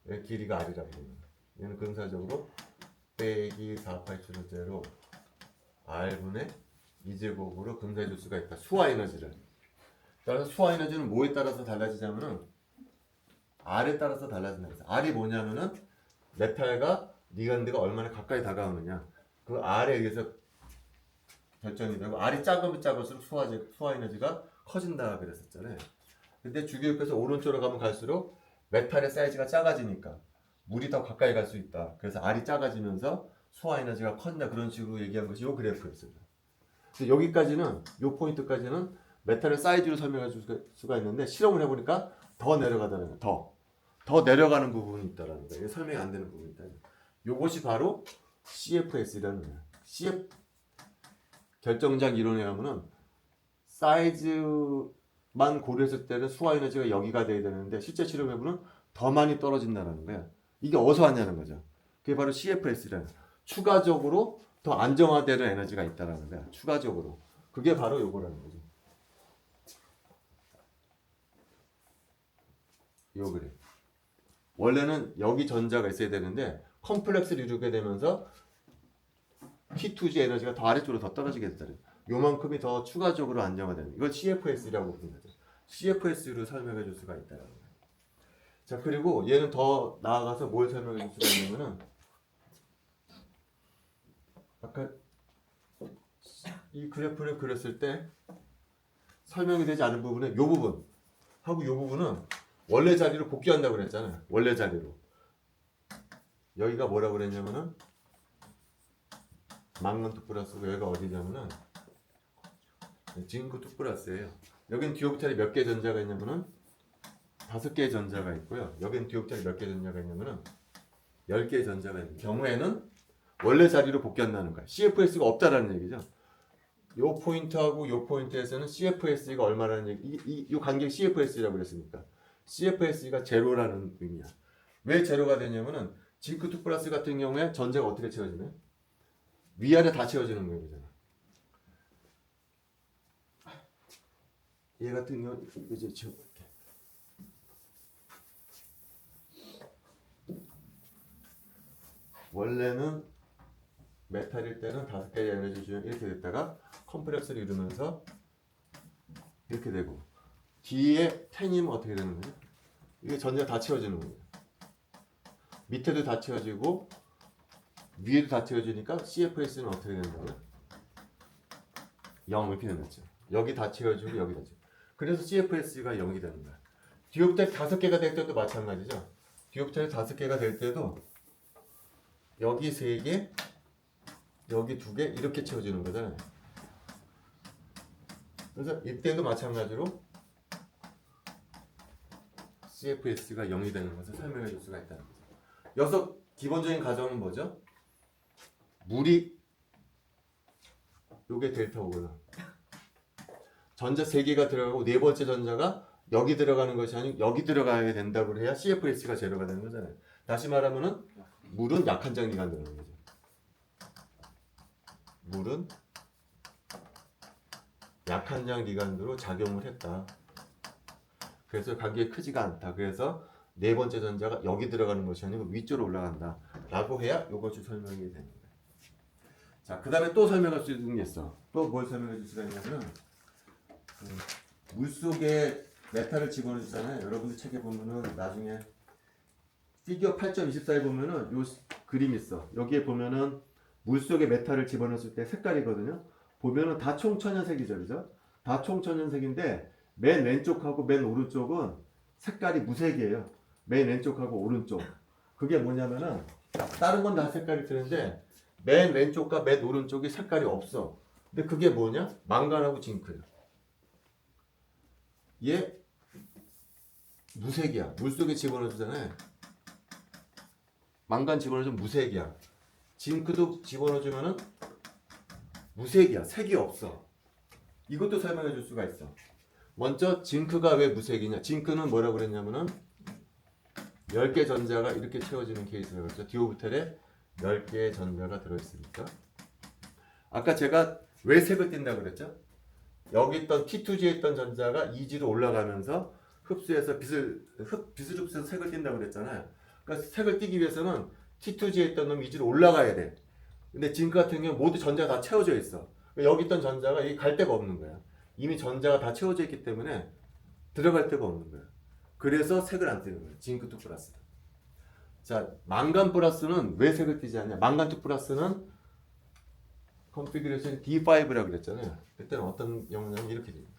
얘 길이가 R이라고 보면 얘는 근사적으로 빼기 48750 R분의 2제곱으로 근사해 줄 수가 있다. 수화 에너지를. 따라서 수화 에너지는 뭐에 따라서 달라지냐면은 R에 따라서 달라진다. 그래서 R이 뭐냐면은 메탈과 리간드가 얼마나 가까이 다가오느냐. 그 R에 의해서 결정이 되고 R이 작으면 작을수록 수화 에너지가 커진다 그랬었잖아요. 근데 주기율표에서 오른쪽으로 가면 갈수록 메탈의 사이즈가 작아지니까 물이 더 가까이 갈 수 있다. 그래서 R이 작아지면서 수화 에너지가 커진다. 그런 식으로 얘기한 것이 이 그래프였어요. 그래서 여기까지는 이 포인트까지는 메탈의 사이즈로 설명해 줄 수가 있는데 실험을 해보니까 더 내려가다는 거예요. 더 내려가는 부분이 있다라는 거예요. 설명이 안 되는 부분이 있다. 이것이 바로 CFS라는 거예요. CF 결정장 이론에 하면은 사이즈만 고려했을 때는 수화 에너지가 여기가 돼야 되는데 실제 실험해보면 더 많이 떨어진다는 거야. 이게 어디서 왔냐는 거죠. 그게 바로 CFS라는 거예요. 추가적으로 더 안정화되는 에너지가 있다는 거야. 추가적으로. 그게 바로 요거라는 거죠. 요 그래. 원래는 여기 전자가 있어야 되는데 컴플렉스를 이루게 되면서 T2G 에너지가 더 아래쪽으로 더 떨어지게 됐잖아요. 요만큼이 더 추가적으로 안정화되는 이걸 CFS라고 부르는 거죠. CFS로 설명해 줄 수가 있다라는 거예요. 자, 그리고 얘는 더 나아가서 뭘 설명해 줄 수가 있냐면은 아까 이 그래프를 그렸을 때 설명이 되지 않은 부분은 요 부분 하고 요 부분은 원래 자리로 복귀한다고 그랬잖아요. 원래 자리로. 여기가 뭐라고 그랬냐면은 망건 2 플러스고 여기가 어디냐면은 징크 2 플러스예요. 여기는 디오프탈이 몇 개 전자가 있냐면은 5개의 전자가 있고요. 여기는 디오프탈이 몇 개 전자가 있냐면은 10개의 전자가 있는 경우에는 원래 자리로 복귀한다는 거야. CFS가 없다라는 얘기죠. 요 포인트하고 요 포인트에서는 CFS가 얼마라는 얘기, 이 관계 CFS라고 그랬으니까 CFS가 제로라는 의미야. 왜 제로가 되냐면은 징크 2 플러스 같은 경우에 전자가 어떻게 채워지나요? 위아래 다 채워지는 거잖아. 얘 같은 경우 이제 지워볼게. 원래는 메탈일 때는 5개의 에너지 주면 이렇게 됐다가 컴플렉스를 이루면서 이렇게 되고 뒤에 텐이면 어떻게 되는 거예요? 이게 전자 다 채워지는 거예요. 밑에도 다 채워지고 위에도 다 채워지니까 CFS는 어떻게 된다고요? 0 이렇게 되는 거죠. 여기 다 채워지고 여기 다 채워지고 그래서 CFS가 0이 되는 거야. 디옵탈 5개가 될 때도 마찬가지죠. 디옵탈 5개가 될 때도 여기 3개 여기 2개 이렇게 채워지는 거잖아요. 그래서 이때도 마찬가지로 CFS가 0이 되는 것을 설명해 줄 수가 있다는 거죠. 여기서 기본적인 가정은 뭐죠? 물이 요게 델타 오고요. 전자 3개가 들어가고 네 번째 전자가 여기 들어가는 것이 아니고 여기 들어가야 된다고 해야 CFS가 제로가 되는 거잖아요. 다시 말하면은 물은 약한장 리간드라는 거죠. 물은 약한장 리간드로 작용을 했다. 그래서 관계가 크지가 않다. 그래서 네 번째 전자가 여기 들어가는 것이 아니고 위쪽으로 올라간다. 라고 해야 이것이 설명이 되는 거예요. 자, 그 다음에 또 설명할 수 있는 게 있어. 또 뭘 설명해 줄 수가 있냐면 물속에 메탈을 집어넣잖아요. 여러분들 책에 보면은 나중에 피겨 8.24에 보면은 요 그림 있어. 여기에 보면은 물속에 메탈을 집어넣었을 때 색깔이거든요. 보면은 다 총천연색이죠. 그죠? 다 총천연색인데 맨 왼쪽하고 맨 오른쪽은 색깔이 무색이에요. 맨 왼쪽하고 오른쪽. 그게 뭐냐면은 다른 건 다 색깔이 트는데 맨 왼쪽과 맨 오른쪽이 색깔이 없어. 근데 그게 뭐냐? 망간하고 징크예요. 얘 무색이야. 물속에 집어넣어주잖아요. 망간 집어넣어주면 무색이야. 징크도 집어넣어주면은 무색이야. 색이 없어. 이것도 설명해 줄 수가 있어. 먼저 징크가 왜 무색이냐? 징크는 뭐라고 그랬냐면은 10개 전자가 이렇게 채워지는 케이스라고 했죠. 디오프텔에 10개의 전자가 들어있으니까. 아까 제가 왜 색을 띈다고 그랬죠? 여기 있던 T2G에 있던 전자가 2G로 올라가면서 흡수해서 빛을 흡수해서 색을 띈다고 그랬잖아요. 그러니까 색을 띠기 위해서는 T2G에 있던 놈이 2G로 올라가야 돼. 근데 징크 같은 경우는 모두 전자가 다 채워져 있어. 그러니까 여기 있던 전자가 여기 갈 데가 없는 거야. 이미 전자가 다 채워져 있기 때문에 들어갈 데가 없는 거야. 그래서 색을 안 띠는 거야. 징크 2 플러스. 자, 망간 플러스는 왜 색을 띠지 않냐? 망간 2 플러스는 컨피그레이션 D5라고 그랬잖아요. 그때는 어떤 경우냐면 이렇게 됩니다.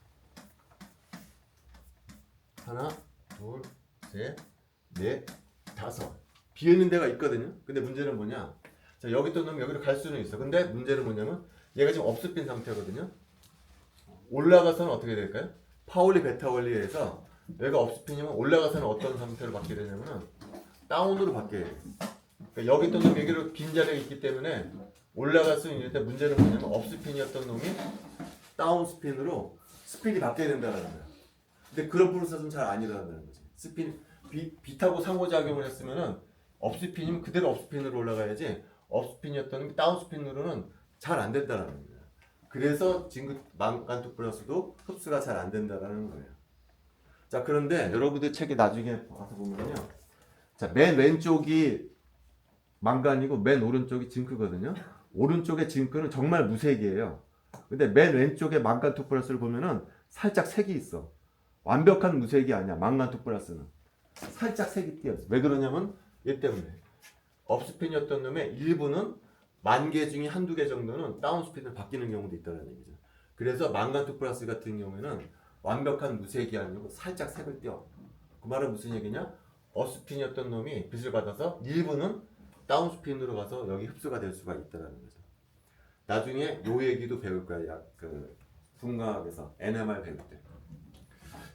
하나, 둘, 셋, 넷, 다섯. 비어있는 데가 있거든요. 근데 문제는 뭐냐? 자, 여기 있던 놈이 여기로 갈 수는 있어. 근데 문제는 뭐냐면 얘가 지금 업스핀 상태거든요. 올라가서는 어떻게 될까요? 파울리 베타 원리에서 얘가 업스핀이면 올라가서는 어떤 상태로 바뀌게 되냐면 다운으로 바뀌어요. 그러니까 여기 있던 놈이 여기로 빈자리가 있기 때문에 올라갈 수 있는데 문제는 뭐냐면 업스핀이었던 놈이 다운스핀으로 스핀이 바뀌어야 된다는 거야. 근데 그런 프로세스는 잘 안 일어난다는 거지. 스핀 빛하고 상호작용을 했으면은 업스핀이면 그대로 업스핀으로 올라가야지 업스핀이었던 놈이 다운스핀으로는 잘 안 된다는 거야. 그래서 징크 망간 2 플러스도 흡수가 잘 안 된다는 거예요. 자, 그런데 여러분들 책에 나중에 와서 보면요. 자, 맨 왼쪽이 망간이고 맨 오른쪽이 징크거든요. 오른쪽의 징크는 정말 무색이에요. 근데 맨 왼쪽에 망간 2 플러스를 보면은 살짝 색이 있어. 완벽한 무색이 아니야. 망간 2 플러스는 살짝 색이 띄었어. 왜 그러냐면 얘 때문에 업스핀이었던 놈의 일부는 10,000개 중에 한두 개 정도는 다운스핀으로 바뀌는 경우도 있다는 얘기죠. 그래서 망간 2 플러스 같은 경우에는 완벽한 무색이 아니고 살짝 색을 띄어. 그 말은 무슨 얘기냐? 업스핀이었던 놈이 빛을 받아서 일부는 다운스핀으로 가서 여기 흡수가 될 수가 있다는 거죠. 나중에 요 얘기도 배울 거야. 그 분광학에서 NMR 배울 때.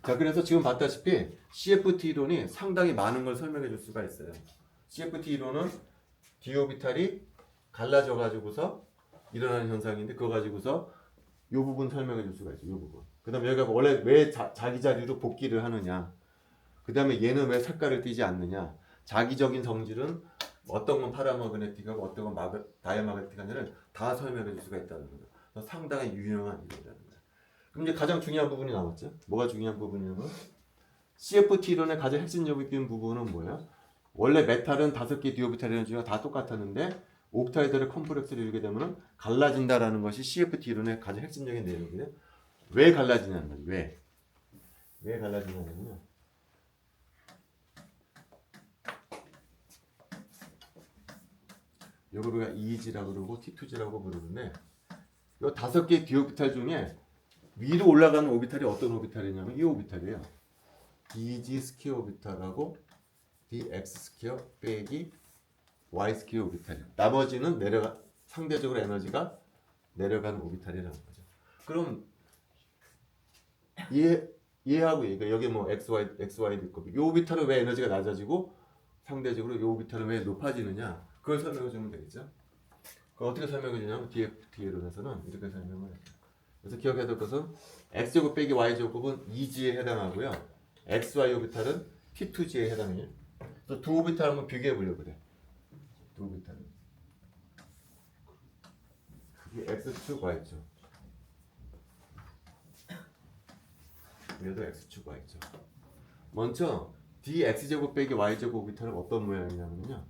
자, 그래서 지금 봤다시피 CFT 이론이 상당히 많은 걸 설명해 줄 수가 있어요. CFT 이론은 디오비탈이 갈라져 가지고서 일어나는 현상인데 그거 가지고서 요 부분 설명해 줄 수가 있죠. 요 부분. 그다음에 여기가 원래 왜 자기 자리로 복귀를 하느냐. 그다음에 얘는 왜 색깔을 띠지 않느냐. 자기적인 성질은 어떤 건 파라마그네틱하고 어떤 건 다이아마그네틱하냐를 다 설명해 줄 수가 있다는 거죠. 상당히 유용한 이론이라는 거예요. 그럼 이제 가장 중요한 부분이 남았죠. 뭐가 중요한 부분이냐면 CFT 이론의 가장 핵심적인 부분은 뭐예요? 원래 메탈은 5개 디오비탈 에너지가 다 똑같았는데 옵타이드의 컴플렉스를 이루게 되면 갈라진다라는 것이 CFT 이론의 가장 핵심적인 내용이거든요. 왜 갈라지냐는 거죠. 왜 갈라지냐면요. 요거 우리가 EG라고 그러고 T2G라고 부르는데 이 5개 디오비탈 중에 위로 올라가는 오비탈이 어떤 오비탈이냐면 이 오비탈이에요. DG 스퀘어 오비탈하고 DX 스퀘어 빼기 Y 스퀘어 오비탈이에요. 나머지는 상대적으로 에너지가 내려가는 오비탈이라는 거죠. 그럼 이해하고 그러니까 여기 뭐 XY도 있고 이 오비탈은 왜 에너지가 낮아지고 상대적으로 이 오비탈은 왜 높아지느냐 그걸 설명해 주면 되겠죠. 그걸 어떻게 설명해 주냐면 DFT 이론에서는 이렇게 설명을 해요. 그래서 기억해야 될 것은 X제곱 빼기 Y제곱은 2G에 해당하고요. XY 오비탈은 T2G에 해당해요. 그래서 두 오비탈 한번 비교해 보려고 그래. 두 오비탈은 이게 X축 Y축 얘도 X축 Y축. 먼저 dx제곱 빼기 y제곱 오비탈은 어떤 모양이냐면요.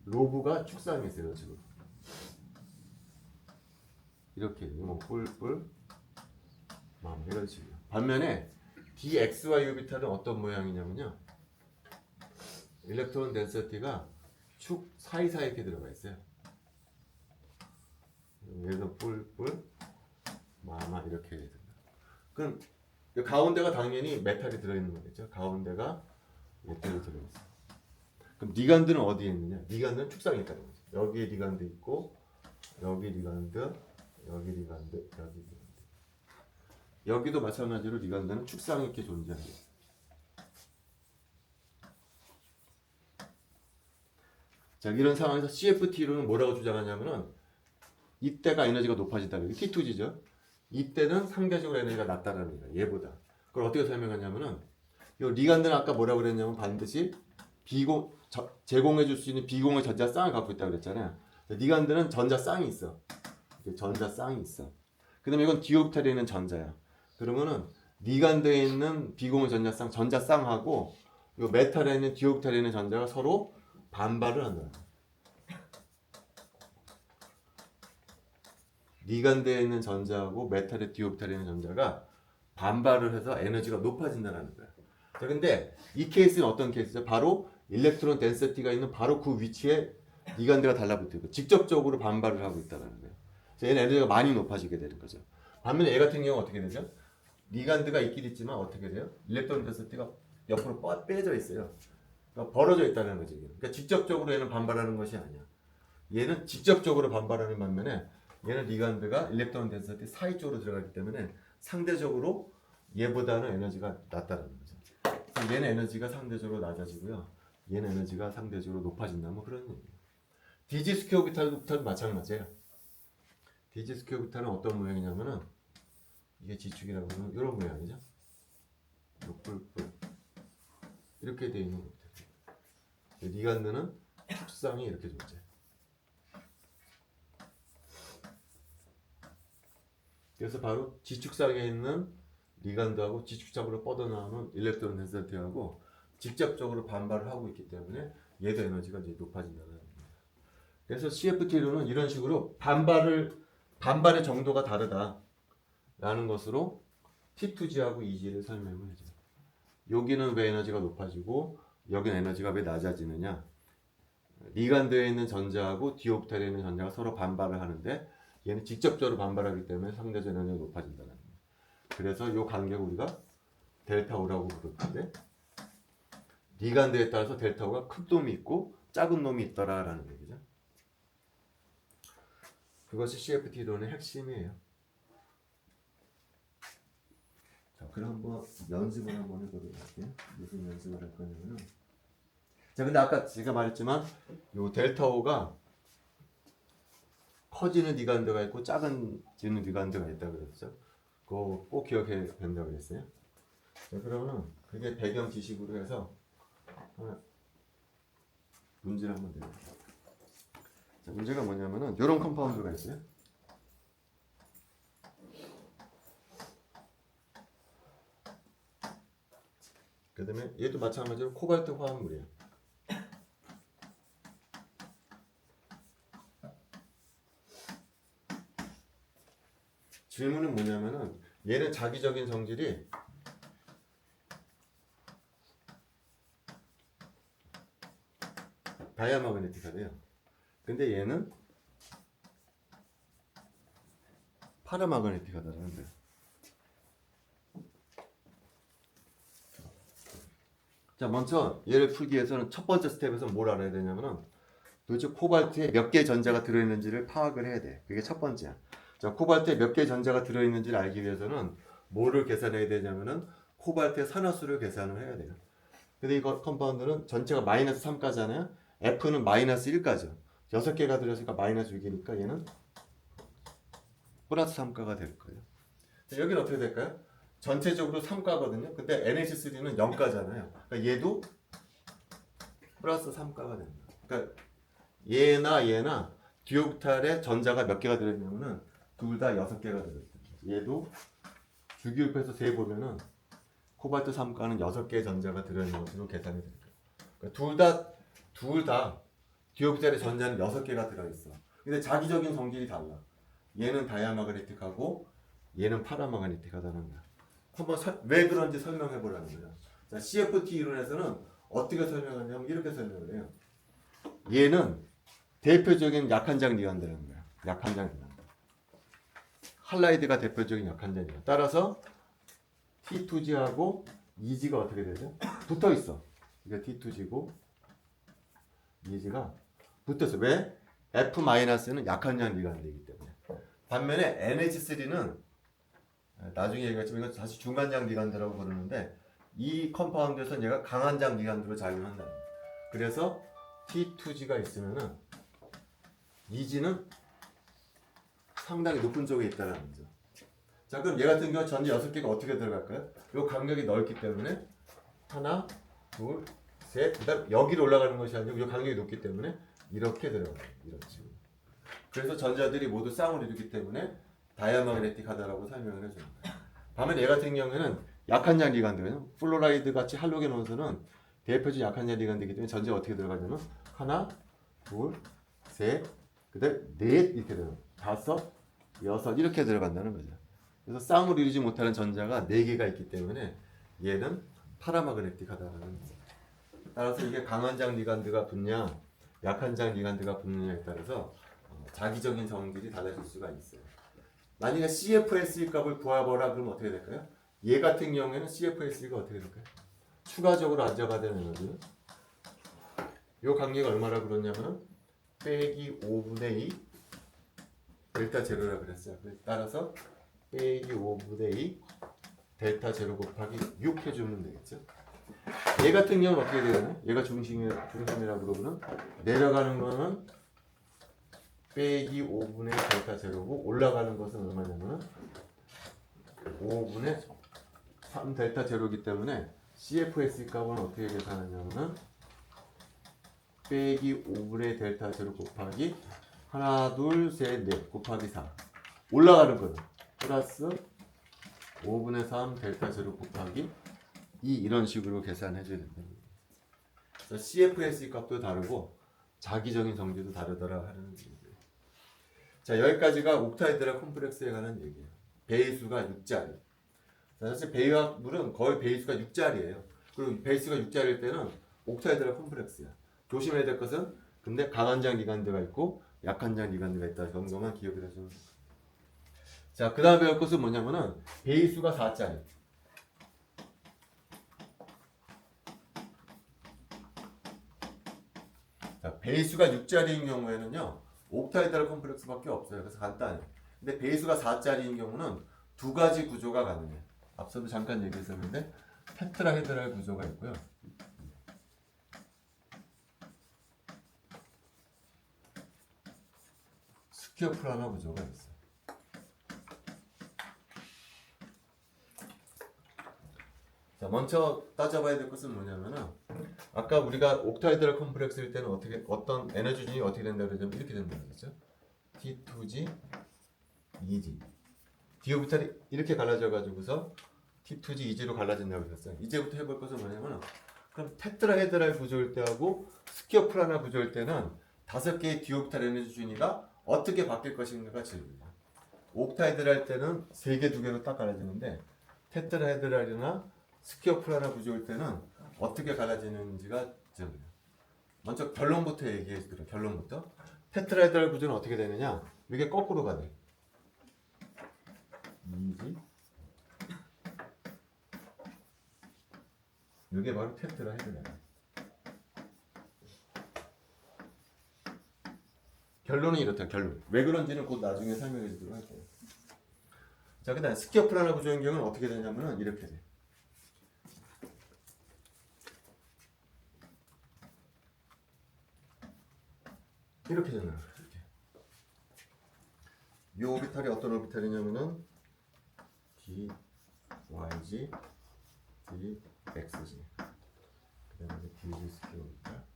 로브가 축상이 있어요. 지금 이렇게 뭐 뿔뿔 이런 식이요. 반면에 dxy 오비탈은 어떤 모양이냐면요. 일렉트론 덴시티가 축 사이사이 이렇게 들어가 있어요. 얘도 뿔뿔 이렇게 해야 된다. 그럼 가운데가 당연히 메탈이 들어있는 거겠죠. 가운데가 메탈이 들어있어. 그럼 리간드는 어디에 있느냐? 리간드는 축상에 있다는 거죠. 여기에 리간드 있고 여기 리간드, 여기 리간드, 여기 리간드. 여기도 마찬가지로 리간드는 축상에 이렇게 존재하는 거예요. 자, 이런 상황에서 CFT로는 뭐라고 주장하냐면은 이때가 에너지가 높아진다. 여기 T2G죠. 이때는 상대적으로 에너지가 낮다라는 거예요. 얘보다. 그걸 어떻게 설명하냐면은 이 리간드는 아까 뭐라고 그랬냐면 반드시 제공해 줄 수 있는 비공의 전자쌍을 갖고 있다고 그랬잖아요. 리간드는 전자쌍이 있어. 전자쌍이 있어. 그다음에 이건 디오비탈에 있는 전자야. 그러면은 리간드에 있는 비공의 전자쌍하고 이 메탈에 있는 디오비탈에 있는 전자가 서로 반발을 한다. 리간드에 있는 전자하고 메탈의 디오비탈에 있는 전자가 반발을 해서 에너지가 높아진다는 거야. 자, 근데 이 케이스는 어떤 케이스죠? 바로 일렉트론 덴시티가 있는 바로 그 위치에 리간드가 달라붙고 직접적으로 반발을 하고 있다는 거예요. 그래서 얘는 에너지가 많이 높아지게 되는 거죠. 반면에 얘 같은 경우는 어떻게 되죠? 리간드가 있긴 있지만 어떻게 돼요? 일렉트론 덴시티가 옆으로 빼져 있어요. 그러니까 벌어져 있다는 거죠. 그러니까 직접적으로 얘는 반발하는 것이 아니야. 얘는 직접적으로 반발하는 반면에 얘는 리간드가 일렉트론 덴시티 사이 쪽으로 들어가기 때문에 상대적으로 얘보다는 에너지가 낮다는 거죠. 그래서 얘는 에너지가 상대적으로 낮아지고요. 얘는 에너지가 상대적으로 높아진다. 뭐 그런 얘기예요. DG 스퀘어 오비탈도 마찬가지예요. DG 스퀘어 오비탈은 어떤 모양이냐면은 이게 지축이라고 하면 이런 모양이죠. 뿔뿔 이렇게 되어 있는 겁니다. 리간드는 축상이 이렇게 존재해요. 그래서 바로 지축상에 있는 리간드하고 지축적으로 뻗어나오는 일렉트론 덴시티하고 직접적으로 반발을 하고 있기 때문에 얘도 에너지가 이제 높아진다는 겁니다. 그래서 CFT로는 이런 식으로 반발의 정도가 다르다라는 것으로 T2G하고 EG를 설명을 해줘요. 여기는 왜 에너지가 높아지고 여기는 에너지가 왜 낮아지느냐? 리간드에 있는 전자하고 디오프탈에 있는 전자가 서로 반발을 하는데 얘는 직접적으로 반발하기 때문에 상대적 에너지가 높아진다는 거예요. 그래서 이 간격을 우리가 델타 O라고 부르는데 리간드에 따라서 델타 O가 큰 놈이 있고 작은 놈이 있더라라는 얘기죠. 그것이 CFT 이론의 핵심이에요. 자, 그럼 한번 연습을 한번 해보도록 할게요. 무슨 연습을 할 거냐면은 자, 근데 아까 제가 말했지만 요 델타 O가 커지는 리간드가 있고 작아지는 리간드가 있다고 그랬죠. 그거 꼭 기억해야 된다고 그랬어요. 자, 그러면은 그게 배경 지식으로 해서 문제를 한번 내볼게요. 자, 문제가 뭐냐면은 이런 컴파운드가 있어요. 그 다음에 얘도 마찬가지로 코발트 화합물이에요. 질문은 뭐냐면은 얘는 자기적인 성질이 다이아마그네틱하대요. 근데 얘는 파라마그네틱하다는 거예요. 자, 먼저 얘를 풀기 위해서는 첫 번째 스텝에서 뭘 알아야 되냐면은 도대체 코발트에 몇 개의 전자가 들어있는지를 파악을 해야 돼. 그게 첫 번째야. 자, 코발트에 몇 개의 전자가 들어있는지를 알기 위해서는 뭐를 계산해야 되냐면은 코발트의 산화수를 계산을 해야 돼요. 근데 이거 컴파운드는 전체가 마이너스 3까지잖아요. F는 마이너스 1까지요. 6개가 들어있으니까 마이너스 6이니까 얘는 플러스 3가가 될 거예요. 자, 여기는 어떻게 될까요? 전체적으로 3가거든요. 근데 NH3는 0가잖아요. 그러니까 얘도 플러스 3가가 됩니다. 그러니까 얘나 디오프탈에 전자가 몇 개가 들어있냐면은 둘 다 6개가 들어있어요. 얘도 주기율표에서 세보면은 코발트 3가는 6개의 전자가 들어있는 것으로 계산이 됩니다. 그러니까 둘 다 디오프탈에 전자는 6개가 들어있어. 근데 자기적인 성질이 달라. 얘는 다이아마그네틱하고 얘는 파라마그네틱하다는 거야. 한번 왜 그런지 설명해 보라는 거야. 자, CFT 이론에서는 어떻게 설명하냐면 이렇게 설명을 해요. 얘는 대표적인 약한장 리간드라는 거야. 약한장 리간드. 할라이드가 대표적인 약한장 리간드. 따라서 T2G하고 EG가 어떻게 되죠? 붙어 있어. 이게 T2G고 EG가 붙어 있어. 왜? F-는 약한장 리간드이기 때문에. 반면에 NH3는 나중에 얘기했지만 이건 사실 중간장 리간드라고 부르는데 이 컴파운드에서는 얘가 강한장 리간드로 작용한다. 그래서 T2G가 있으면은 EG는 상당히 높은 쪽에 있다는 거죠. 자, 그럼 얘 같은 경우 전자 6개가 어떻게 들어갈까요? 요 간격이 넓기 때문에 하나, 둘, 셋, 그다음 여기로 올라가는 것이 아니고 요 간격이 높기 때문에 이렇게 들어가요. 이런 식으로. 그래서 전자들이 모두 쌍을 이루기 때문에 다이아마그네틱하다라고 설명을 해줍니다. 반면에 얘 같은 경우에는 약한장 리간드예요. 플로라이드 같이 할로겐 원소는 대표적인 약한장 리간드이기 때문에 전자가 어떻게 들어가냐면 하나, 둘, 셋, 그다음 넷 이렇게 들어가요. 다섯, 여섯 이렇게 들어간다는 거죠. 그래서 쌍을 이루지 못하는 전자가 4개가 있기 때문에 얘는 파라마그네틱하다라는 거죠. 따라서 이게 강한장 리간드가 붙냐 약한장 리간드가 붙느냐에 따라서 자기적인 성질이 달라질 수가 있어요. 만약에 CFSE 값을 구해보라 그러면 어떻게 될까요? 얘 같은 경우에는 CFSE가 어떻게 될까요? 추가적으로 안정화 되는 에너지는 요 간격이 얼마라고 그러냐면 빼기 5분의 2 델타 제로라고 그랬어요. 따라서 빼기 5분의 2 델타 제로 곱하기 6 해주면 되겠죠. 얘 같은 경우는 어떻게 되나요? 얘가 중심이라고 그러면 내려가는 거는 빼기 5분의 델타 제로고 올라가는 것은 얼마냐면 5분의 3 델타 제로이기 때문에 CFS 값은 어떻게 계산하냐면 빼기 5분의 델타 제로 곱하기 하나, 둘, 셋, 넷 곱하기 4 올라가는 거는 플러스 5분의 3 델타 제로 곱하기 2 이런 식으로 계산해 줘야 된다. CFS 값도 다르고 자기적인 정제도 다르더라 하는 얘기예요. 자, 여기까지가 옥타이드랄 콤플렉스에 관한 얘기예요. 배수가 6자리. 사실 배유학물은 거의 배수가 6자리예요. 그리고 배수가 6자리일 때는 옥타이드랄 콤플렉스야. 조심해야 될 것은 근데 강한 장 리간드가 있고 약한 장 리간드가 있다 정도만 기억을 해주면 돼요. 자, 그 다음에 배울 것은 뭐냐면은 배수가 4자리. 자, 배수가 6자리인 경우에는요 옥타이드랄 콤플렉스밖에 없어요. 그래서 간단해. 근데 배수가 4자리인 경우는 두 가지 구조가 가능해. 앞서도 잠깐 얘기했었는데 테트라헤드랄 구조가 있고요. 스키어프라나 구조가 있어요. 자, 먼저 따져봐야 될 것은 뭐냐면은 아까 우리가 옥타이드랄 콤플렉스일 때는 어떤 에너지 준이 어떻게 된다 그러냐면 이렇게 된다고 그랬죠. T2G, EG. d 오비탈이 이렇게 갈라져 가지고서 T2G, EG로 갈라진다고 그랬어요. 이제부터 해볼 것은 뭐냐면 그럼 테트라헤드랄 구조일 때하고 스키어프라나 구조일 때는 5개의 d 오비탈 에너지 준위가 어떻게 바뀔 것인가가 질문이에요. 옥타이드랄 때는 3개, 2개로 딱 갈라지는데 테트라헤드랄이나 스키어프라나 구조일 때는 어떻게 갈라지는지가 질문이에요. 먼저 결론부터 얘기해 드릴게요. 결론부터. 테트라헤드랄 구조는 어떻게 되느냐? 이게 거꾸로가 돼. 이지. 이게 바로 테트라헤드랄. 결론은 이렇다. 결론. 왜 그런지는 곧 나중에 설명해 주도록 할게요. 자, 그다음 스키어프라나 구조인 경우는 어떻게 되냐면은 이렇게 돼. 이렇게 되는 거예요. 이렇게. 이 오비탈이 어떤 오비탈이냐면은 D, YG, D, XG. 그다음에 DG 스퀘어 오비탈.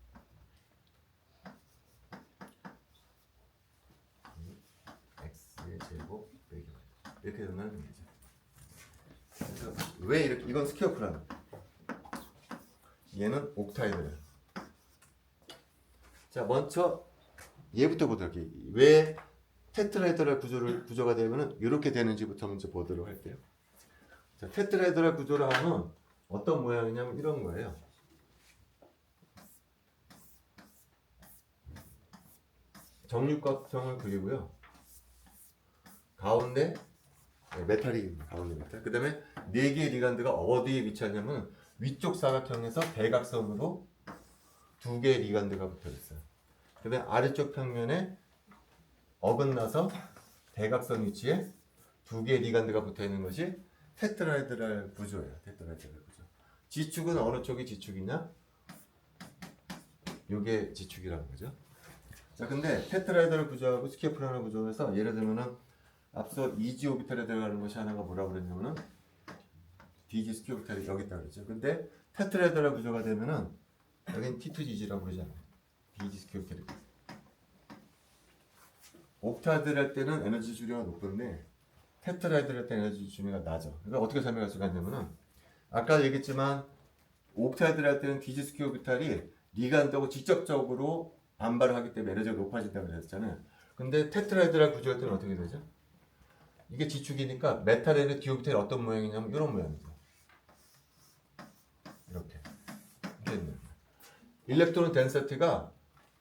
X의 제곱 빼기 이렇게 된다는 얘기죠. 그래서 왜 이렇게 이건 스퀘어프라나. 얘는 옥타이드예요. 자, 먼저 얘부터 보도록 할게요. 왜 테트라헤드랄 구조가 되면은 이렇게 되는지부터 먼저 보도록 할게요. 자, 테트라헤드랄 구조를 하면 어떤 모양이냐면 이런 거예요. 정육각형을 그리고요. 가운데 메탈이 가운데 메탈. 그다음에 4개의 리간드가 어디에 위치하냐면 위쪽 사각형에서 대각선으로 2개의 리간드가 붙어 있어요. 그다음에 아래쪽 평면에 어긋나서 대각선 위치에 2개의 리간드가 붙어 있는 것이 테트라헤드랄 구조예요. 테트라헤드랄 구조. 지축은 어느 쪽이 지축이냐? 요게 지축이라는 거죠. 자, 근데 테트라헤드랄 구조하고 스키어프라나 구조에서 예를 들면은 앞서 EG 오비탈에 들어가는 것이 하나가 뭐라고 그랬냐면은 DG 스퀘어 오비탈이 여기 있다 그랬죠. 근데 테트라헤드랄 구조가 되면은 여긴 T2GG라고 그러잖아요. DG 스퀘어 오비탈이. 옥타이드랄 때는 에너지 주류가 높은데 테트라헤드랄 때는 에너지 주류가 낮아. 그러니까 어떻게 설명할 수가 있냐면은 아까 얘기했지만 옥타이드랄 때는 DG 스퀘어 오비탈이 리간드하고 직접적으로 반발을 하기 때문에 에너지가 높아진다고 그랬잖아요. 근데 테트라헤드랄 구조할 때는 어떻게 되죠? 이게 지축이니까 메탈에는 d 오비탈이 어떤 모양이냐면 이런 모양이죠. 이렇게. 일렉트론 덴서티가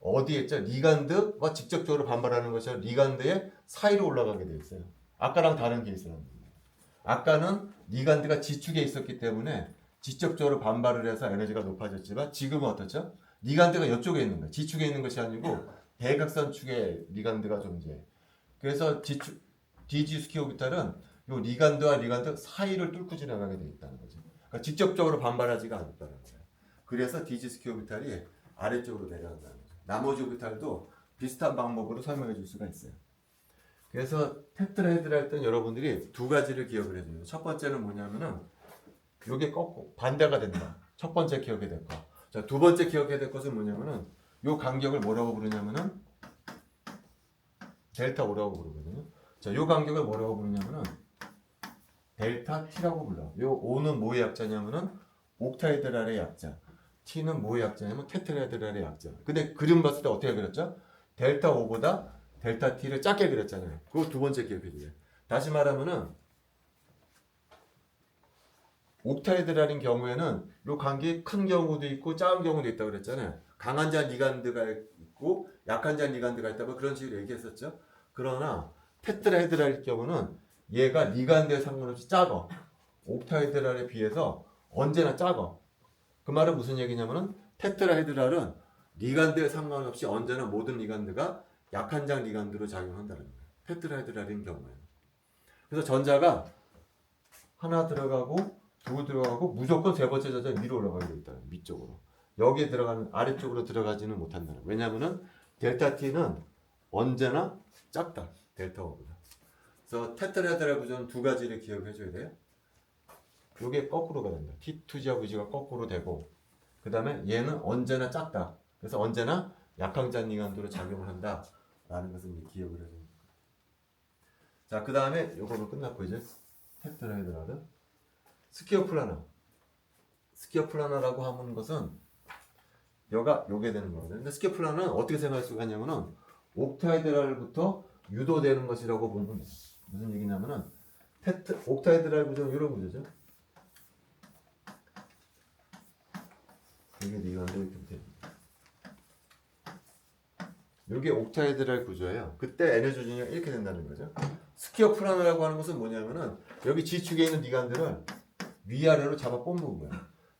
어디에 있죠? 리간드와 직접적으로 반발하는 것이 리간드의 사이로 올라가게 되어 있어요. 아까랑 다른 케이스는 아까는 리간드가 지축에 있었기 때문에 직접적으로 반발을 해서 에너지가 높아졌지만 지금은 어떻죠? 리간드가 이쪽에 있는 거예요. 지축에 있는 것이 아니고 대각선 축에 리간드가 존재해. 그래서 지축 DG 스퀘어 오비탈은 이 리간드와 리간드 사이를 뚫고 지나가게 되어 있다는 거죠. 그러니까 직접적으로 반발하지가 않았다는 거예요. 그래서 DG 스퀘어 오비탈이 아래쪽으로 내려간다는 거죠. 나머지 오비탈도 비슷한 방법으로 설명해 줄 수가 있어요. 그래서 테트라헤드랄 할 때는 여러분들이 두 가지를 기억을 해줘요. 첫 번째는 뭐냐면은 이게 꺾고 반대가 된다. 첫 번째 기억해야 될 거. 자, 두 번째 기억해야 될 것은 뭐냐면은 이 간격을 뭐라고 부르냐면은 델타 O라고 부르거든요. 자, 이 간격을 뭐라고 부르냐면은 델타 T라고 불러. 이 O는 뭐의 약자냐면은 옥타이드랄의 약자. T는 뭐의 약자냐면 테트라헤드랄의 약자. 근데 그림 봤을 때 어떻게 그렸죠? 델타 O보다 델타 T를 작게 그렸잖아요. 그거 두 번째 기억해 주세요. 다시 말하면은 옥타헤드랄인 경우에는 요 관계 큰 경우도 있고 작은 경우도 있다고 그랬잖아요. 강한 잔 리간드가 있고 약한 잔 리간드가 있다고 그런 식으로 얘기했었죠. 그러나 테트라헤드랄일 경우는 얘가 리간드에 상관없이 작아. 옥타헤드랄에 비해서 언제나 작아. 그 말은 무슨 얘기냐면은 테트라헤드랄은 리간드에 상관없이 언제나 모든 리간드가 약한 장 리간드로 작용한다는 거예요. 테트라헤드랄인 경우에는. 그래서 전자가 하나 들어가고 두 들어가고 무조건 세 번째 전자 위로 올라가게 돼 있다. 밑쪽으로. 여기에 들어가는 아래쪽으로 들어가지는 못한다는 거예요. 왜냐하면은 델타 T는 언제나 작다. 델타 O보다. 그래서 테트라헤드랄 구조는 두 가지를 기억해 줘야 돼요. 이게 거꾸로가 된다. T2지와 V지가 거꾸로 되고 그 다음에 얘는 언제나 작다. 그래서 언제나 약항잔 리간드로 작용을 한다. 라는 것을 이제 기억을 해줍니다. 자, 그 다음에 요거는 끝났고 이제 테트라헤드랄은 스키어 플라나. 스키어 플라나라고 하는 것은 요게 되는 거거든요. 근데 스키어 플라나는 어떻게 생각할 수가 있냐면은 옥타헤드랄부터 유도되는 것이라고 보면 돼요. 무슨 얘기냐면은 옥타헤드랄 구조는 이런 구조죠. 이게 리간드 이렇게 됩니다. 이게 옥타헤드랄 구조예요. 그때 에너지 조준이 이렇게 된다는 거죠. 스키어 플라나라고 하는 것은 뭐냐면은 여기 G축에 있는 리간드를 위아래로 잡아 뽑는 거예요.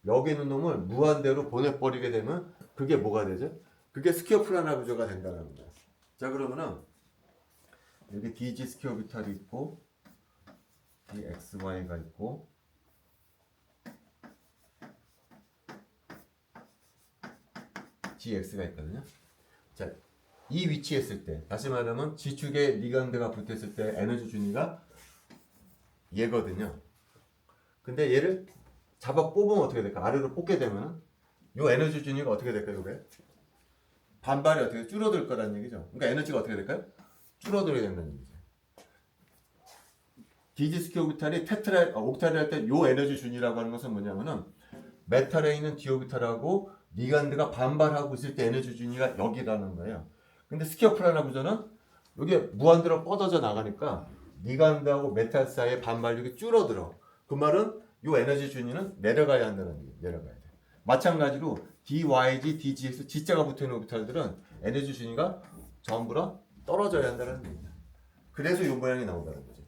여기 있는 놈을 무한대로 보내버리게 되면 그게 뭐가 되죠? 그게 스키어 플라나 구조가 된다는 거예요. 자, 그러면은 여기 DG 스키어 비탈이 있고 DXY가 있고 GX가 있거든요. 자, 이 위치에 있을 때 다시 말하면 G축에 리간드가 붙었을 때 에너지 준위가 얘거든요. 근데 얘를 잡아 뽑으면 어떻게 될까? 아래로 뽑게 되면은 요 에너지 준위가 어떻게 될까요? 이게 반발이 어떻게 줄어들 거라는 얘기죠. 그러니까 에너지가 어떻게 될까요? 줄어들게 된다는 얘기죠. 디지스키오비탈이 옥타를 할 때 요 에너지 준위라고 하는 것은 뭐냐면은 메탈에 있는 디오비탈하고 리간드가 반발하고 있을 때 에너지 준위가 여기라는 거예요. 근데 스키어 플라나 구조는 이게 무한대로 뻗어져 나가니까 리간드하고 메탈 사이의 반발력이 줄어들어. 그 말은 요 에너지 준위는 내려가야 한다는 얘기예요. 내려가야 돼. 마찬가지로 DYG, DGX, G자가 붙어있는 오비탈들은 에너지 준위가 전부 다 떨어져야 한다는 얘기입니다. 그래서 이 모양이 나온다는 거죠.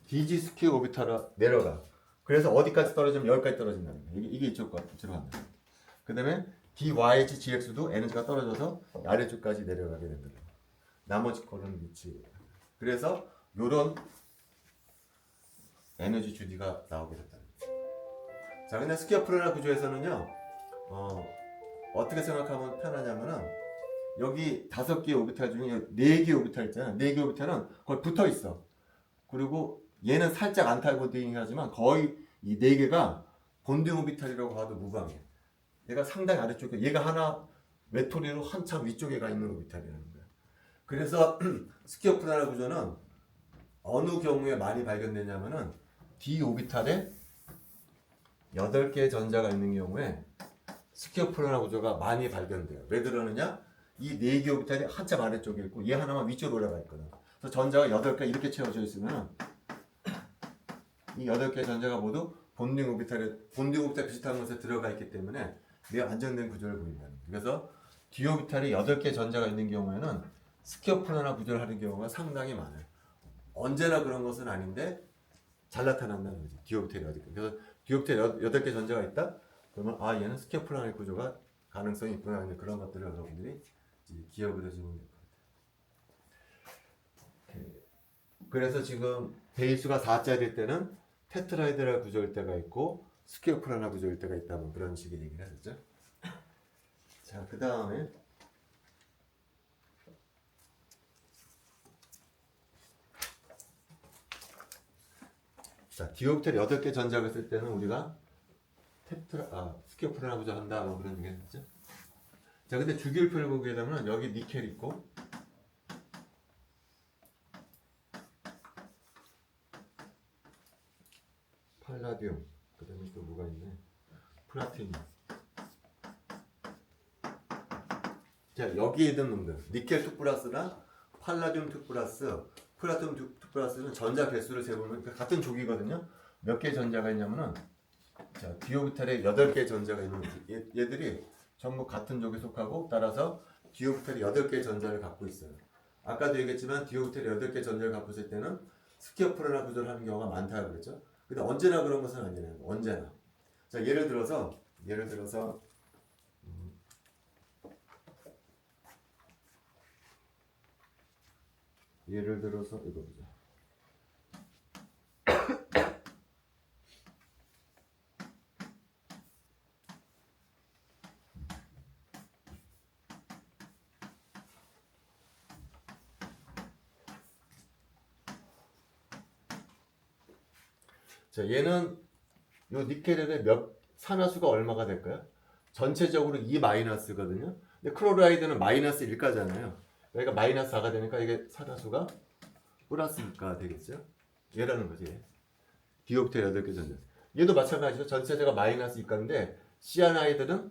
DG 스퀘어 오비탈이 내려가. 그래서 어디까지 떨어지면 여기까지 떨어진다는 거예요. 이게 이쪽으로 간다. 그 다음에 DYG, GX도 에너지가 떨어져서 아래쪽까지 내려가게 된다. 나머지 거는 위치. 그래서 요런 에너지 주디가 나오게 됐다. 자, 근데 스퀘어 플라나 구조에서는요, 어떻게 생각하면 편하냐면은 여기 5개의 오비탈 중에 4개의 오비탈 있잖아요. 4개의 오비탈은 거의 붙어 있어. 그리고 얘는 살짝 안타고딩 하지만 거의 이 4개가 본딩 오비탈이라고 봐도 무방해. 얘가 상당히 아래쪽에, 얘가 하나 외톨이로 한참 위쪽에 가 있는 오비탈이라는 거야. 그래서 스퀘어 플라나 구조는 어느 경우에 많이 발견되냐면은 D 오비탈에 8개의 전자가 있는 경우에 스퀘어 플라나 구조가 많이 발견돼요. 왜 그러느냐? 이 4개 오비탈이 한참 아래쪽에 있고 얘 하나만 위쪽으로 올라가 있거든. 그래서 전자가 8개 이렇게 채워져 있으면 이 8개 전자가 모두 본딩 오비탈 비슷한 곳에 들어가 있기 때문에 매우 안정된 구조를 보인다는 거예요. 그래서 D 오비탈에 8개 전자가 있는 경우에는 스퀘어 플라나 구조를 하는 경우가 상당히 많아요. 언제나 그런 것은 아닌데 잘 나타난다는 거죠. D 오비탈이 8개. 그래서 D 오비탈 8개 전자가 있다? 그러면 얘는 스퀘어 플라나 구조가 가능성이 있구나. 그런 것들을 여러분들이 기억을 해주면 될 것 같아요. 그래서 지금 배수가 4자일 때는 테트라헤드랄 구조일 때가 있고 스퀘어 플라나 구조일 때가 있다면 그런 식의 얘기를 하셨죠. 자, 그 다음에 자, 디오비탈 8개 전자가 있을 때는 우리가 스퀘어 플라나 구조 한다 뭐 그런 얘기 했죠. 자, 근데 주기율표를 보게 되면 여기 니켈 있고 팔라디움, 그 다음에 또 뭐가 있네? 플라티늄. 자, 여기에 있는 놈들, 니켈 2 플러스나 팔라디움 2 플러스, 플라티늄 2 플러스는 전자 개수를 세보면 같은 족이거든요. 몇 개의 전자가 있냐면은, 자, 디오비탈에 8개의 전자가 있는 거지. 얘들이 전부 같은 족에 속하고, 따라서 디오비탈이 8개의 전자를 갖고 있어요. 아까도 얘기했지만 디오비탈이 8개의 전자를 갖고 있을 때는 스키어프라나 구조를 하는 경우가 많다고 그랬죠. 근데 언제나 그런 것은 아니에요. 언제나. 자, 예를 들어서 이거 보자. 자, 얘는 요 니켈의 산화수가 얼마가 될까요? 전체적으로 2-거든요. 근데 클로라이드는 -1가잖아요. 그러니까 -4가 되니까 이게 산화수가 플러스 2가 되겠죠? 얘라는 거지. 디오비탈 8개 전자. 얘도 마찬가지죠. 전체자가 -2가인데 시아나이드는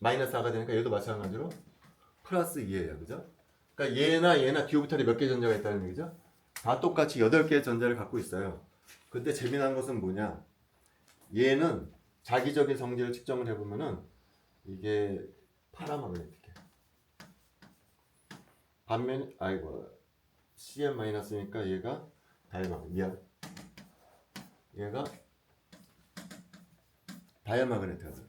-4가 되니까 얘도 마찬가지로 플러스 2예요. 그죠? 그러니까 얘나 디오비탈이 몇 개 전자가 있다는 얘기죠? 다 똑같이 8개의 전자를 갖고 있어요. 근데 재미난 것은 뭐냐? 얘는 자기적인 성질을 측정을 해보면은 이게 파라마그네틱해. 반면 CM-니까 얘가 얘가 다이아마그네틱하다.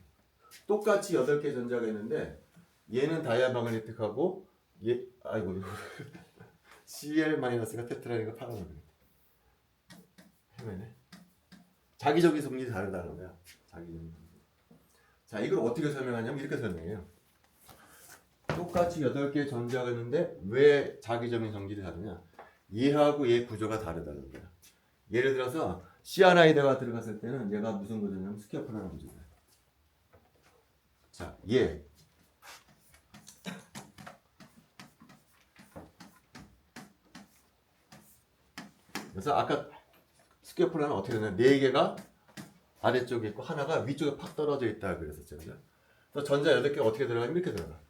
똑같이 8개 전자가 있는데 얘는 다이아마그네틱하고 Cl-가 테트라니까 파라마그네틱. 헤매네. 자기적인 성질이 다르다는 거야. 자, 이걸 어떻게 설명하냐면 이렇게 설명해요. 똑같이 8개의 전자가 있는데 왜 자기적인 성질이 다르냐? 얘하고 얘 구조가 다르다는 거야. 예를 들어서 시아나이드가 들어갔을 때는 얘가 무슨 구조냐면 스키어프라는 구조야. 자, 얘. 그래서 아까 스키어프라는 어떻게 되냐? 4개가 아래쪽에 있고 하나가 위쪽에 팍 떨어져 있다 그랬었죠. 그죠? 그래서 전자 8개가 어떻게 들어가면 이렇게 들어가.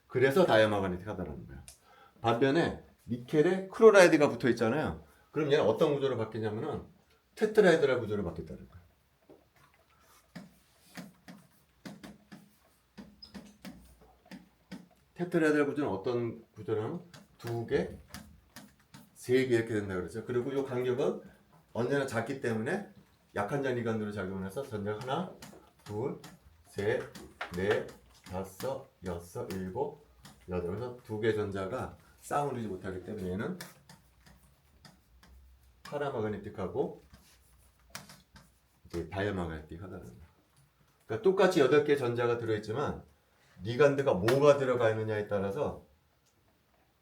그래서 다이아마그네틱 하다라는 거야. 반면에 니켈에 클로라이드가 붙어 있잖아요. 그럼 얘는 어떤 구조로 바뀌냐면은 테트라이드라 구조로 바뀌었다는 거야. 테트라이드라 구조는 어떤 구조냐면 2개, 3개 이렇게 된다 그러죠. 그리고 이 간격은 언제나 작기 때문에 약한 잔이간으로 작용해서 전자가 하나, 둘, 셋, 넷, 다섯, 여섯, 일곱, 여덟. 그래서 2개 전자가 쌍을 이루지 못하기 때문에 얘는 파라마그네틱하고 이제 다이아마그네틱하다는 거예요. 그러니까 똑같이 8개 전자가 들어있지만 니간드가 뭐가 들어가 있느냐에 따라서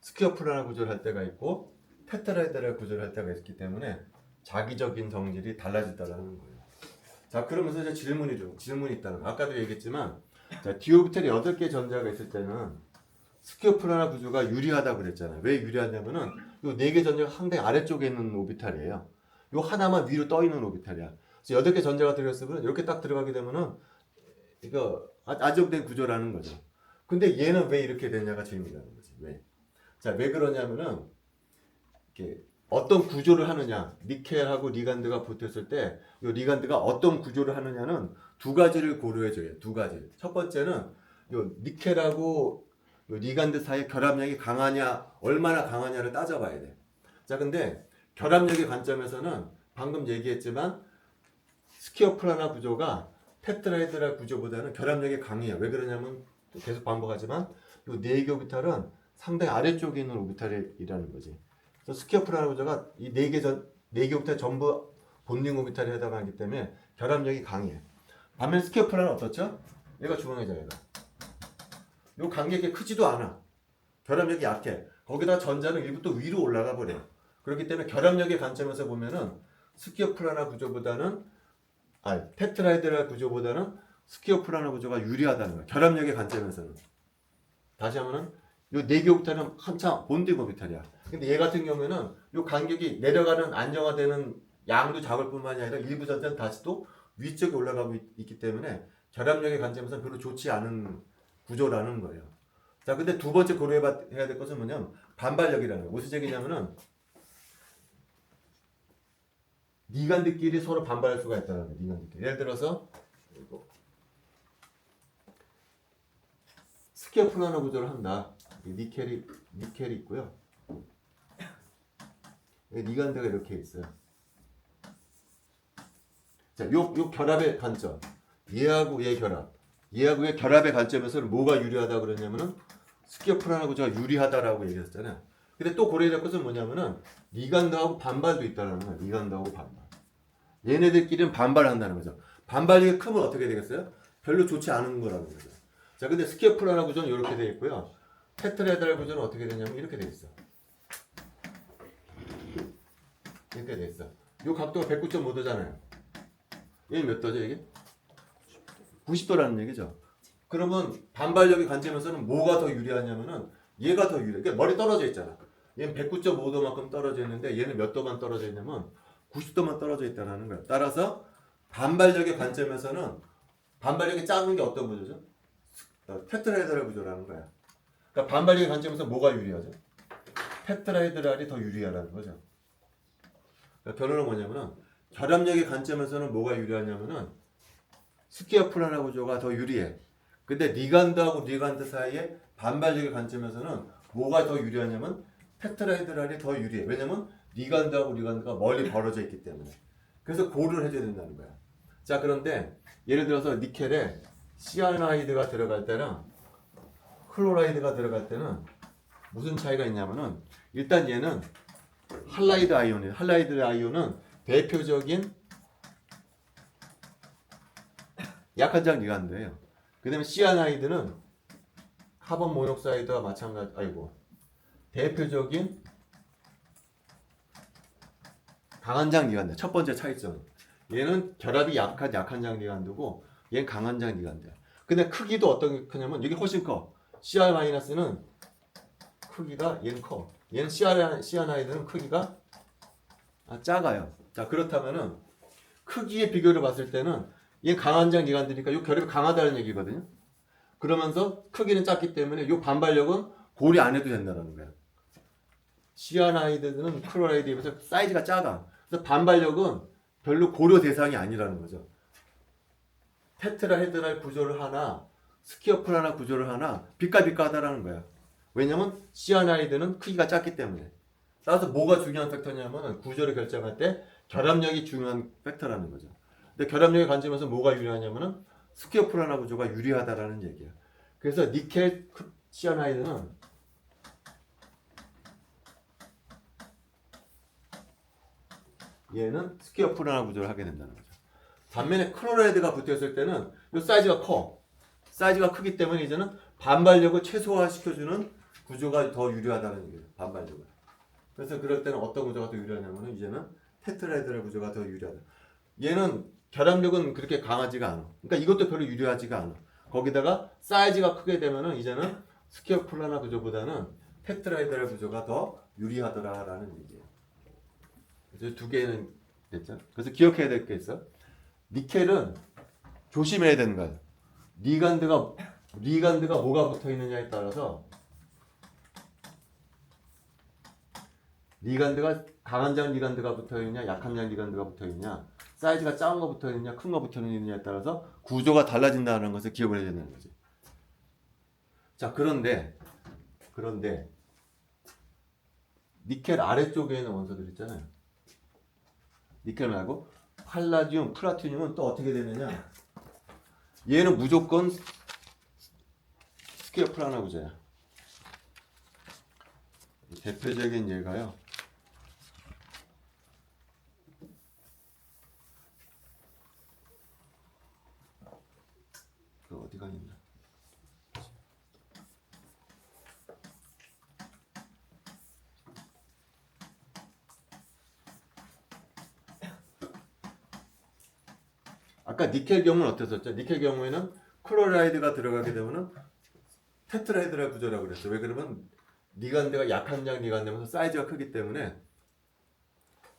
스키어프라나 구조를 할 때가 있고 테트라이드라 구조를 할 때가 있기 때문에 자기적인 성질이 달라진다는 거예요. 자, 그러면서 이제 질문이 있다는 거. 아까도 얘기했지만 자, 디오비탈이 8개 전자가 있을 때는 스키어프라나 구조가 유리하다고 그랬잖아요. 왜 유리하냐면은 요 4개 전자가 상당히 아래쪽에 있는 오비탈이에요. 요 하나만 위로 떠 있는 오비탈이야. 그래서 8개 전자가 들어있으면 이렇게 딱 들어가게 되면은 이거 안정된 구조라는 거죠. 근데 얘는 왜 이렇게 됐냐가 질문이라는 거지. 왜? 자, 왜 그러냐면은 이렇게 어떤 구조를 하느냐, 니켈하고 리간드가 붙었을 때 이 리간드가 어떤 구조를 하느냐는 2가지를 고려해줘요. 2가지. 첫 번째는 요 니켈하고 요 리간드 사이의 결합력이 강하냐, 얼마나 강하냐를 따져봐야 돼. 자, 근데 결합력의 관점에서는 방금 얘기했지만 스키어프라나 구조가 테트라이드라 구조보다는 결합력이 강해요. 왜 그러냐면 계속 반복하지만 요 4개 오비탈은 상당히 아래쪽에 있는 오비탈이라는 거지. 그래서 스키어프라나 구조가 이 4개 오비탈 전부 본딩 오비탈에 해당하기 때문에 결합력이 강해. 반면 스키어프라는 어떻죠? 얘가 중앙이잖아. 얘가. 요 간격이 크지도 않아. 결합력이 약해. 거기다 전자는 일부 또 위로 올라가 버려. 그렇기 때문에 결합력의 관점에서 보면은 스키어프라나 구조보다는 테트라이드라 구조보다는 스키어프라나 구조가 유리하다는 거야. 결합력의 관점에서는. 다시 하면은 요 4개 오비탈은 한참 본딩 오비탈이야. 근데 얘 같은 경우에는 요 간격이 내려가는 안정화되는 양도 작을 뿐만이 아니라 일부 전자는 다시 또 위쪽에 올라가고 있기 때문에 결합력의 관점에서는 별로 좋지 않은 구조라는 거예요. 자, 근데 두 번째 고려해야 될 것은 뭐냐면 반발력이라는 거예요. 무슨 얘기냐면은 니간들끼리 서로 반발할 수가 있다는 거예요. 니간들끼리. 예를 들어서 스퀘어 플라너 구조를 한다. 니켈이 있고요. 니간드가 이렇게 있어요. 자, 요 결합의 관점. 얘하고 얘 결합. 얘하고 얘 결합의 관점에서는 뭐가 유리하다 그러냐면은 스퀘어 플라너 구조가 유리하다라고 얘기했잖아요. 근데 또 고려해야 될 것은 뭐냐면은 니간드하고 반발도 있다는 거예요. 니간드하고 반발. 얘네들끼리는 반발한다는 거죠. 반발력이 크면 어떻게 되겠어요? 별로 좋지 않은 거라는 거죠. 자, 근데 스퀘어 플라너 구조는 이렇게 되어 있고요. 테트라헤드랄 구조는 어떻게 되냐면 이렇게 되어 있어. 이렇게 되어 있어. 이 각도가 109.5도잖아요. 얘는 몇 도죠, 이게? 90도라는 얘기죠. 그러면 반발력의 관점에서는 뭐가 더 유리하냐면은 얘가 더 유리해. 그러니까 머리 떨어져 있잖아. 얘는 109.5도만큼 떨어져 있는데 얘는 몇 도만 떨어져 있냐면 90도만 떨어져 있다는 거예요. 따라서 반발력의 관점에서는 반발력이 작은 게 어떤 구조죠? 테트라헤드랄 구조라는 거야. 그러니까 반발력의 관점에서 뭐가 유리하죠? 테트라헤드랄이 더 유리하다는 거죠. 그러니까 결론은 뭐냐면은 결합력의 관점에서는 뭐가 유리하냐면은 스퀘어 플라너 구조가 더 유리해. 근데 리간드하고 리간드 사이에 반발력의 관점에서는 뭐가 더 유리하냐면 테트라헤드랄이 더 유리해. 왜냐면 리간드하고 리간드가 멀리 벌어져 있기 때문에. 그래서 고를 해줘야 된다는 거야. 자, 그런데 예를 들어서 니켈에 시아나이드가 들어갈 때랑 클로라이드가 들어갈 때는 무슨 차이가 있냐면은 일단 얘는 할라이드 아이온이에요. 할라이드 아이온은 대표적인 약한장 리간드예요. 그다음에 시아나이드는 카본 모녹사이드와 마찬가지 대표적인 강한장 리간드. 첫 번째 차이점. 얘는 결합이 약한 장 리간드고 얘는 강한 장 리간드야. 근데 크기도 어떤 게 크냐면 이게 훨씬 커. CR-는 크기가 얘는 커. 얘는 시아나이드는 크기가 작아요. 자, 그렇다면은 크기의 비교를 봤을 때는 얘는 강한 장 리간드니까 이 결합이 강하다는 얘기거든요. 그러면서 크기는 작기 때문에 이 반발력은 고려 안 해도 된다는 거야. 시아나이드는 클로라이드에 비해서 사이즈가 작아. 그래서 반발력은 별로 고려 대상이 아니라는 거죠. 테트라헤드랄 구조를 하나, 스퀘어 플라너 구조를 하나 비까비까하다라는 거야. 왜냐면 시아나이드는 크기가 작기 때문에. 따라서 뭐가 중요한 팩터냐면 구조를 결정할 때 결합력이 중요한 팩터라는 거죠. 근데 결합력의 관점에서 뭐가 유리하냐면은 스퀘어 플라너 구조가 유리하다라는 얘기야. 그래서 니켈 시아나이드는 얘는 스퀘어 플라너 구조를 하게 된다는 거죠. 반면에 클로라이드가 붙어있을 때는 이 사이즈가 커. 사이즈가 크기 때문에 이제는 반발력을 최소화시켜주는 구조가 더 유리하다는 얘기예요. 반발력을. 그래서 그럴 때는 어떤 구조가 더 유리하냐면 이제는 테트라헤드랄 구조가 더 유리하다. 얘는 결합력은 그렇게 강하지가 않아. 그러니까 이것도 별로 유리하지가 않아. 거기다가 사이즈가 크게 되면은 이제는 스퀘어 플라너 구조보다는 테트라헤드랄 구조가 더 유리하더라라는 얘기예요. 그래서 두 개는 됐죠. 그래서 기억해야 될 게 있어. 니켈은 조심해야 되는 거야. 리간드가 뭐가 붙어 있느냐에 따라서 리간드가 강한 장 리간드가 붙어 있냐, 약한 장 리간드가 붙어 있냐, 사이즈가 작은 거 붙어 있냐, 큰 거 붙어 있느냐에 따라서 구조가 달라진다는 것을 기억을 해야 되는 거지. 자, 그런데 니켈 아래쪽에 있는 원소들 있잖아요. 니켈 말고 팔라디움, 플라티늄은 또 어떻게 되느냐? 얘는 무조건 스퀘어 플라너 구조야. 대표적인 예가요. 그 어디가 있나? 아까 니켈 경우는 어땠었죠? 니켈 경우에는 클로라이드가 들어가게 되면은 테트라헤드랄 구조라고 그랬어. 왜 그러면 리간드가 약한 장 리간드면서 사이즈가 크기 때문에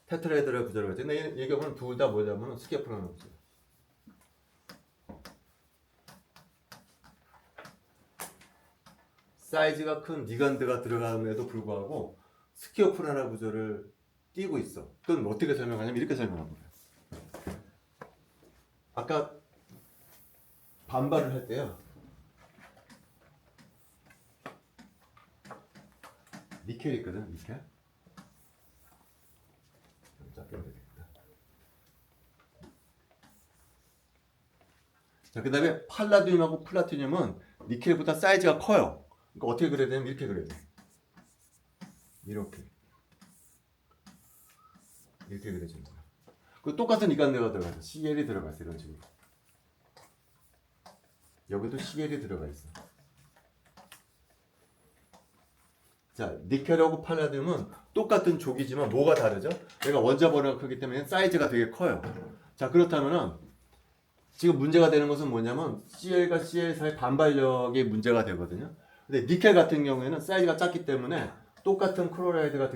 테트라헤드럴 구조를 가지고 근데 이 경우는 둘 다 뭐냐면 스키어프라나 구조. 사이즈가 큰 리간드가 들어감에도 불구하고 스키어프라나 구조를 띄고 있어. 그건 어떻게 설명하냐면 이렇게 설명합니다. 아까 반발을 할 때요. 니켈 있거든, 니켈. 작게 해야 되겠다. 자, 그 다음에 팔라듐하고 플라티늄은 니켈보다 사이즈가 커요. 그러니까 어떻게 그려야 되냐면 이렇게 그려야 돼. 이렇게 그려주는 거야. 그 똑같은 리간드가 들어가서 CL이 들어가 있어. 이런 식으로. 여기도 CL이 들어가 있어. 자, 니켈하고 팔라듐은 똑같은 족이지만 뭐가 다르죠? 얘가 원자번호가 크기 때문에 사이즈가 되게 커요. 자, 그렇다면은 지금 문제가 되는 것은 뭐냐면 CL과 CL 사이 반발력이 문제가 되거든요. 근데 니켈 같은 경우에는 사이즈가 작기 때문에 똑같은 클로라이드가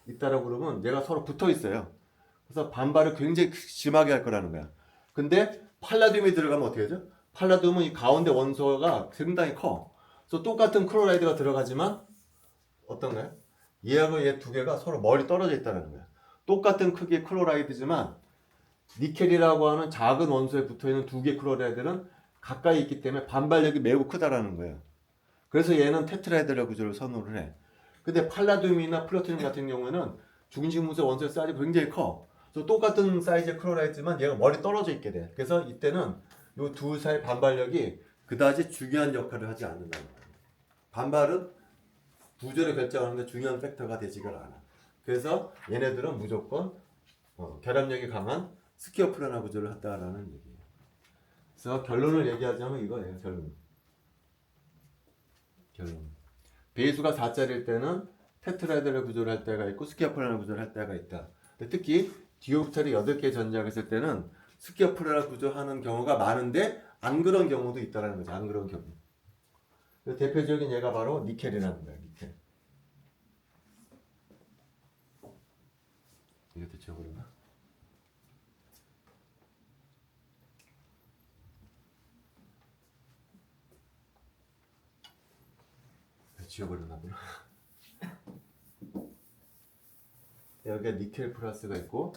있다라고 그러면 얘가 서로 붙어 있어요. 그래서 반발을 굉장히 심하게 할 거라는 거야. 근데 팔라듐이 들어가면 어떻게 하죠? 팔라듐은 이 가운데 원소가 상당히 커. 그래서 똑같은 클로라이드가 들어가지만 어떤가요? 얘하고 얘 두 개가 서로 멀리 떨어져 있다는 거야. 똑같은 크기의 클로라이드지만 니켈이라고 하는 작은 원소에 붙어 있는 두 개의 클로라이드는 가까이 있기 때문에 반발력이 매우 크다라는 거예요. 그래서 얘는 테트라헤드럴 구조를 선호를 해. 근데 팔라듐이나 플라티늄 같은 경우에는 중심문서 원소의 사이즈가 굉장히 커. 그래서 똑같은 사이즈의 클로라이드지만 얘가 멀리 떨어져 있게 돼. 그래서 이때는 이 둘 사이 반발력이 그다지 중요한 역할을 하지 않는다는 거예요. 반발은 구조를 결정하는데 중요한 팩터가 되지가 않아. 그래서 얘네들은 무조건 결합력이 강한 스키어프라나 구조를 한다라는 얘기예요. 그래서 결론을 얘기하자면 이거예요. 결론. 배수가 4짜리일 때는 테트라헤드럴 구조를 할 때가 있고 스키어프라나 구조를 할 때가 있다. 특히 디오프탈이 8개 전자가 있을 때는 스키어프라나 구조하는 경우가 많은데 안 그런 경우도 있다는 거죠. 안 그런 경우. 대표적인 예가 바로 니켈이라는 거예요. 니켈. 이것도 지워버렸나? 지워버렸나 보다. 여기가 니켈 플러스가 있고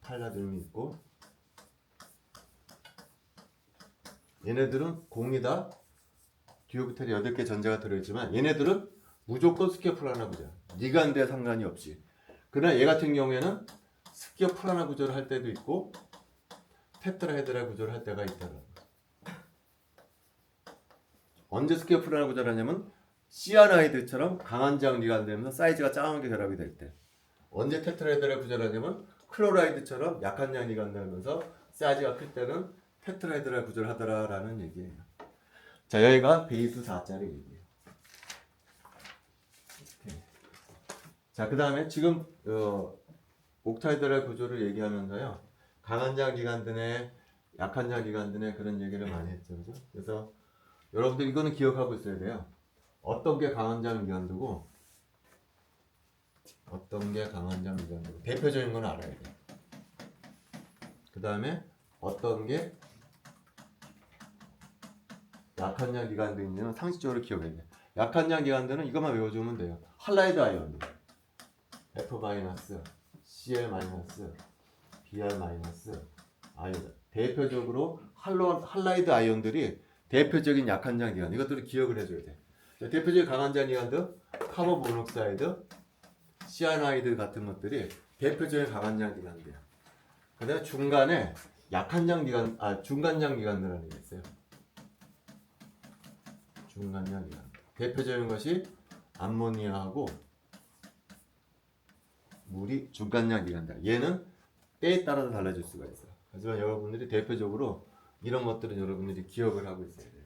팔라듐이 있고 얘네들은 공이다. 디오프탈이 8개 전자가 들어있지만 얘네들은 무조건 스키어프라나 구조. 리간드에 상관이 없이. 그러나 얘 같은 경우에는 스키어프라나 구조를 할 때도 있고 테트라헤드럴 구조를 할 때가 있다. 언제 스키어프라나 구조를 하냐면 시아나이드처럼 강한 장 리간드면서 사이즈가 작은 게 결합이 될 때. 언제 테트라헤드럴 구조를 하냐면 클로라이드처럼 약한 장 리간드 하면서 사이즈가 클 때는 테트라헤드럴 구조를 하더라라는 얘기예요. 자, 여기가 베이스 4짜리 얘기예요. 자, 그 다음에 지금 옥타이드럴 구조를 얘기하면서요. 강한 장 리간드네 약한 장 리간드네 그런 얘기를 많이 했죠. 그죠? 그래서 여러분들 이거는 기억하고 있어야 돼요. 어떤 게 강한 장 리간드고 어떤 게 강한 장 리간드고 대표적인 건 알아야 돼. 그 다음에 어떤 게 약한 장 리간드인지는 상식적으로 기억해야 돼. 약한 장 리간드는 이것만 외워주면 돼요. 할라이드 아이온 F-, Cl-, Br- 아이온. 대표적으로 할라이드 아이온들이 대표적인 약한 장 리간드. 이것들을 기억을 해줘야 돼. 자, 대표적인 강한 장 리간드 카본 모녹사이드, 시아나이드 같은 것들이 대표적인 강한 장 리간드야. 그다음에 중간에 약한 장 리간드, 중간 장 리간드라는 게 있어요. 중간 장 리간드. 대표적인 것이 암모니아하고 물이 중간량 리간드. 얘는 때에 따라서 달라질 수가 있어요. 하지만 여러분들이 대표적으로 이런 것들은 여러분들이 기억을 하고 있어야 돼요.